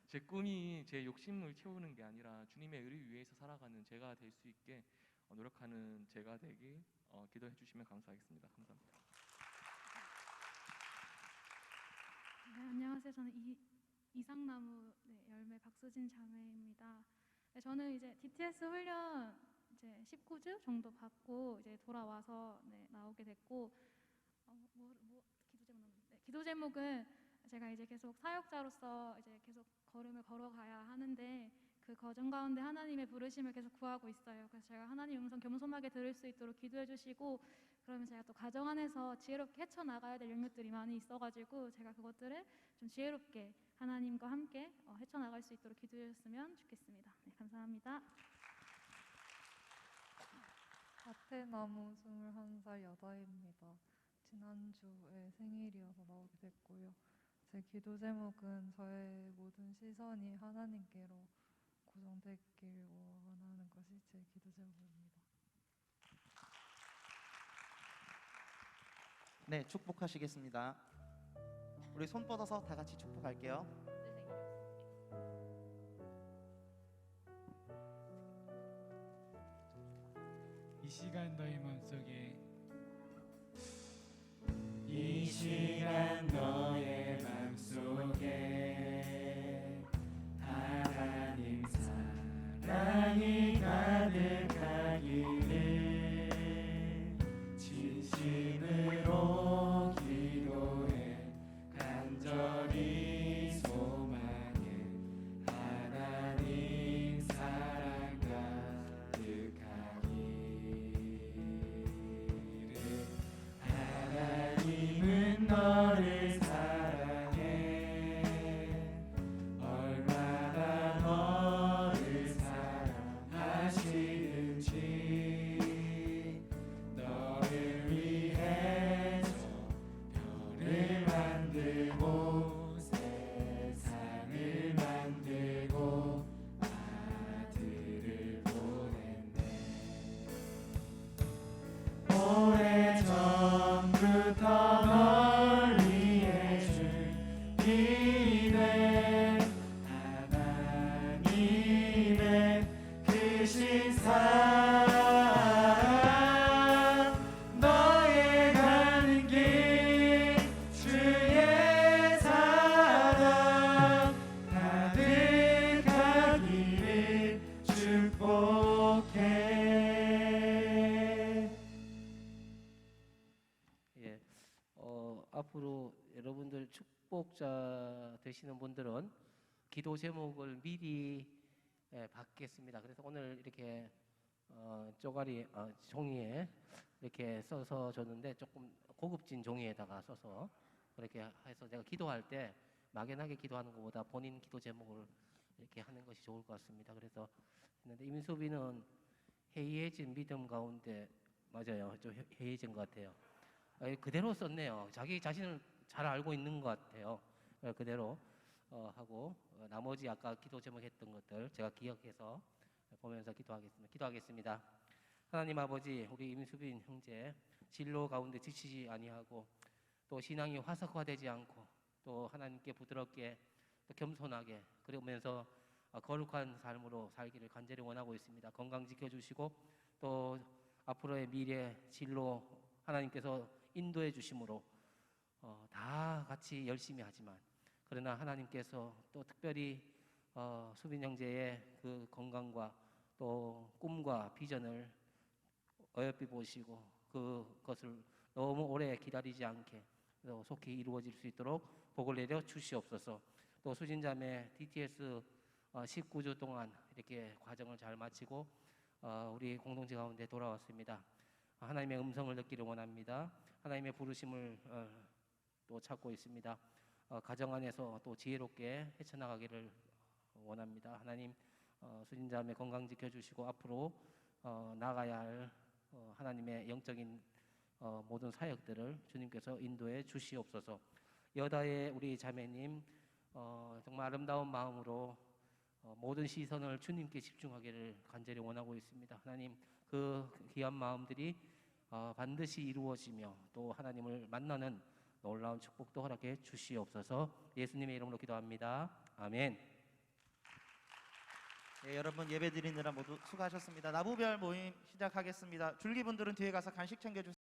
제 꿈이 제 욕심을 채우는 게 아니라 주님의 의를 위해서 살아가는 제가 될 수 있게 노력하는 제가 되길 기도해 주시면 감사하겠습니다. 감사합니다. 네, 안녕하세요. 저는 이상나무 열매 박수진 자매입니다. 네, 저는 이제 DTS 훈련 이제 19주 정도 받고 이제 돌아와서 나오게 됐고 기도 제목은 제가 이제 계속 사역자로서 이제 계속 걸음을 걸어가야 하는데 그 과정 가운데 하나님의 부르심을 계속 구하고 있어요. 그래서 제가 하나님 음성 겸손하게 들을 수 있도록 기도해 주시고 그러면 제가 또 가정 안에서 지혜롭게 헤쳐나가야 될 영역들이 많이 있어가지고 제가 그것들을 좀 지혜롭게 하나님과 함께 헤쳐나갈 수 있도록 기도해 주셨으면 좋겠습니다. 네, 감사합니다. 아테나무 21살 여자입니다. 지난주에 생일이어서 나오게 됐고요. 제 기도 제목은 저의 모든 시선이 하나님께로 고정되길 원하는 것이 제 기도 제목입니다. 네, 축복하시겠습니다. 우리 손 뻗어서 다 같이 축복할게요. 이 시간 너의 맘속에 이 시간 너의 맘속에 하나님 사랑이 가득하기를 진심으로 기도해 간절히 소망해 하나님 사랑 주신 사랑 너의 가는 길 주의 사랑 가득하기를 축복해. 예, 앞으로 여러분들 축복자 되시는 분들은 기도 제목을 미리 받겠습니다. 그래서 오늘 이렇게 쪼가리 종이에 이렇게 써서 줬는데 조금 고급진 종이에다가 써서 그렇게 해서 제가 기도할 때 막연하게 기도하는 것보다 본인 기도 제목을 이렇게 하는 것이 좋을 것 같습니다. 그래서 했는데 임수빈은 해이해진 믿음 가운데 맞아요. 좀 해이해진 것 같아요. 그대로 썼네요. 자기 자신을 잘 알고 있는 것 같아요. 그대로 하고 나머지 아까 기도 제목 했던 것들 제가 기억해서 보면서 기도하겠습니다. 하나님 아버지, 우리 임수빈 형제 진로 가운데 지치지 아니하고 또 신앙이 화석화되지 않고 또 하나님께 부드럽게 또 겸손하게 그러면서 거룩한 삶으로 살기를 간절히 원하고 있습니다. 건강 지켜주시고 또 앞으로의 미래 진로 하나님께서 인도해 주심으로 다 같이 열심히 하지만 그러나 하나님께서 또 특별히 수빈 형제의 그 건강과 또 꿈과 비전을 어여삐 보시고 그것을 너무 오래 기다리지 않게 속히 이루어질 수 있도록 복을 내려 주시옵소서. 또 수진자매 DTS 19주 동안 이렇게 과정을 잘 마치고 우리 공동체 가운데 돌아왔습니다. 하나님의 음성을 듣기를 원합니다. 하나님의 부르심을 또 찾고 있습니다. 가정 안에서 또 지혜롭게 헤쳐나가기를 원합니다. 하나님 수진자매 건강 지켜주시고 앞으로 나가야 할 하나님의 영적인 모든 사역들을 주님께서 인도해 주시옵소서. 여다의 우리 자매님 정말 아름다운 마음으로 모든 시선을 주님께 집중하기를 간절히 원하고 있습니다. 하나님 그 귀한 마음들이 반드시 이루어지며 또 하나님을 만나는 놀라운 축복도 허락해 주시옵소서. 예수님의 이름으로 기도합니다. 아멘. 네, 여러분 예배 드리느라 모두 수고하셨습니다. 나부별 모임 시작하겠습니다. 줄기분들은 뒤에 가서 간식 챙겨주세요.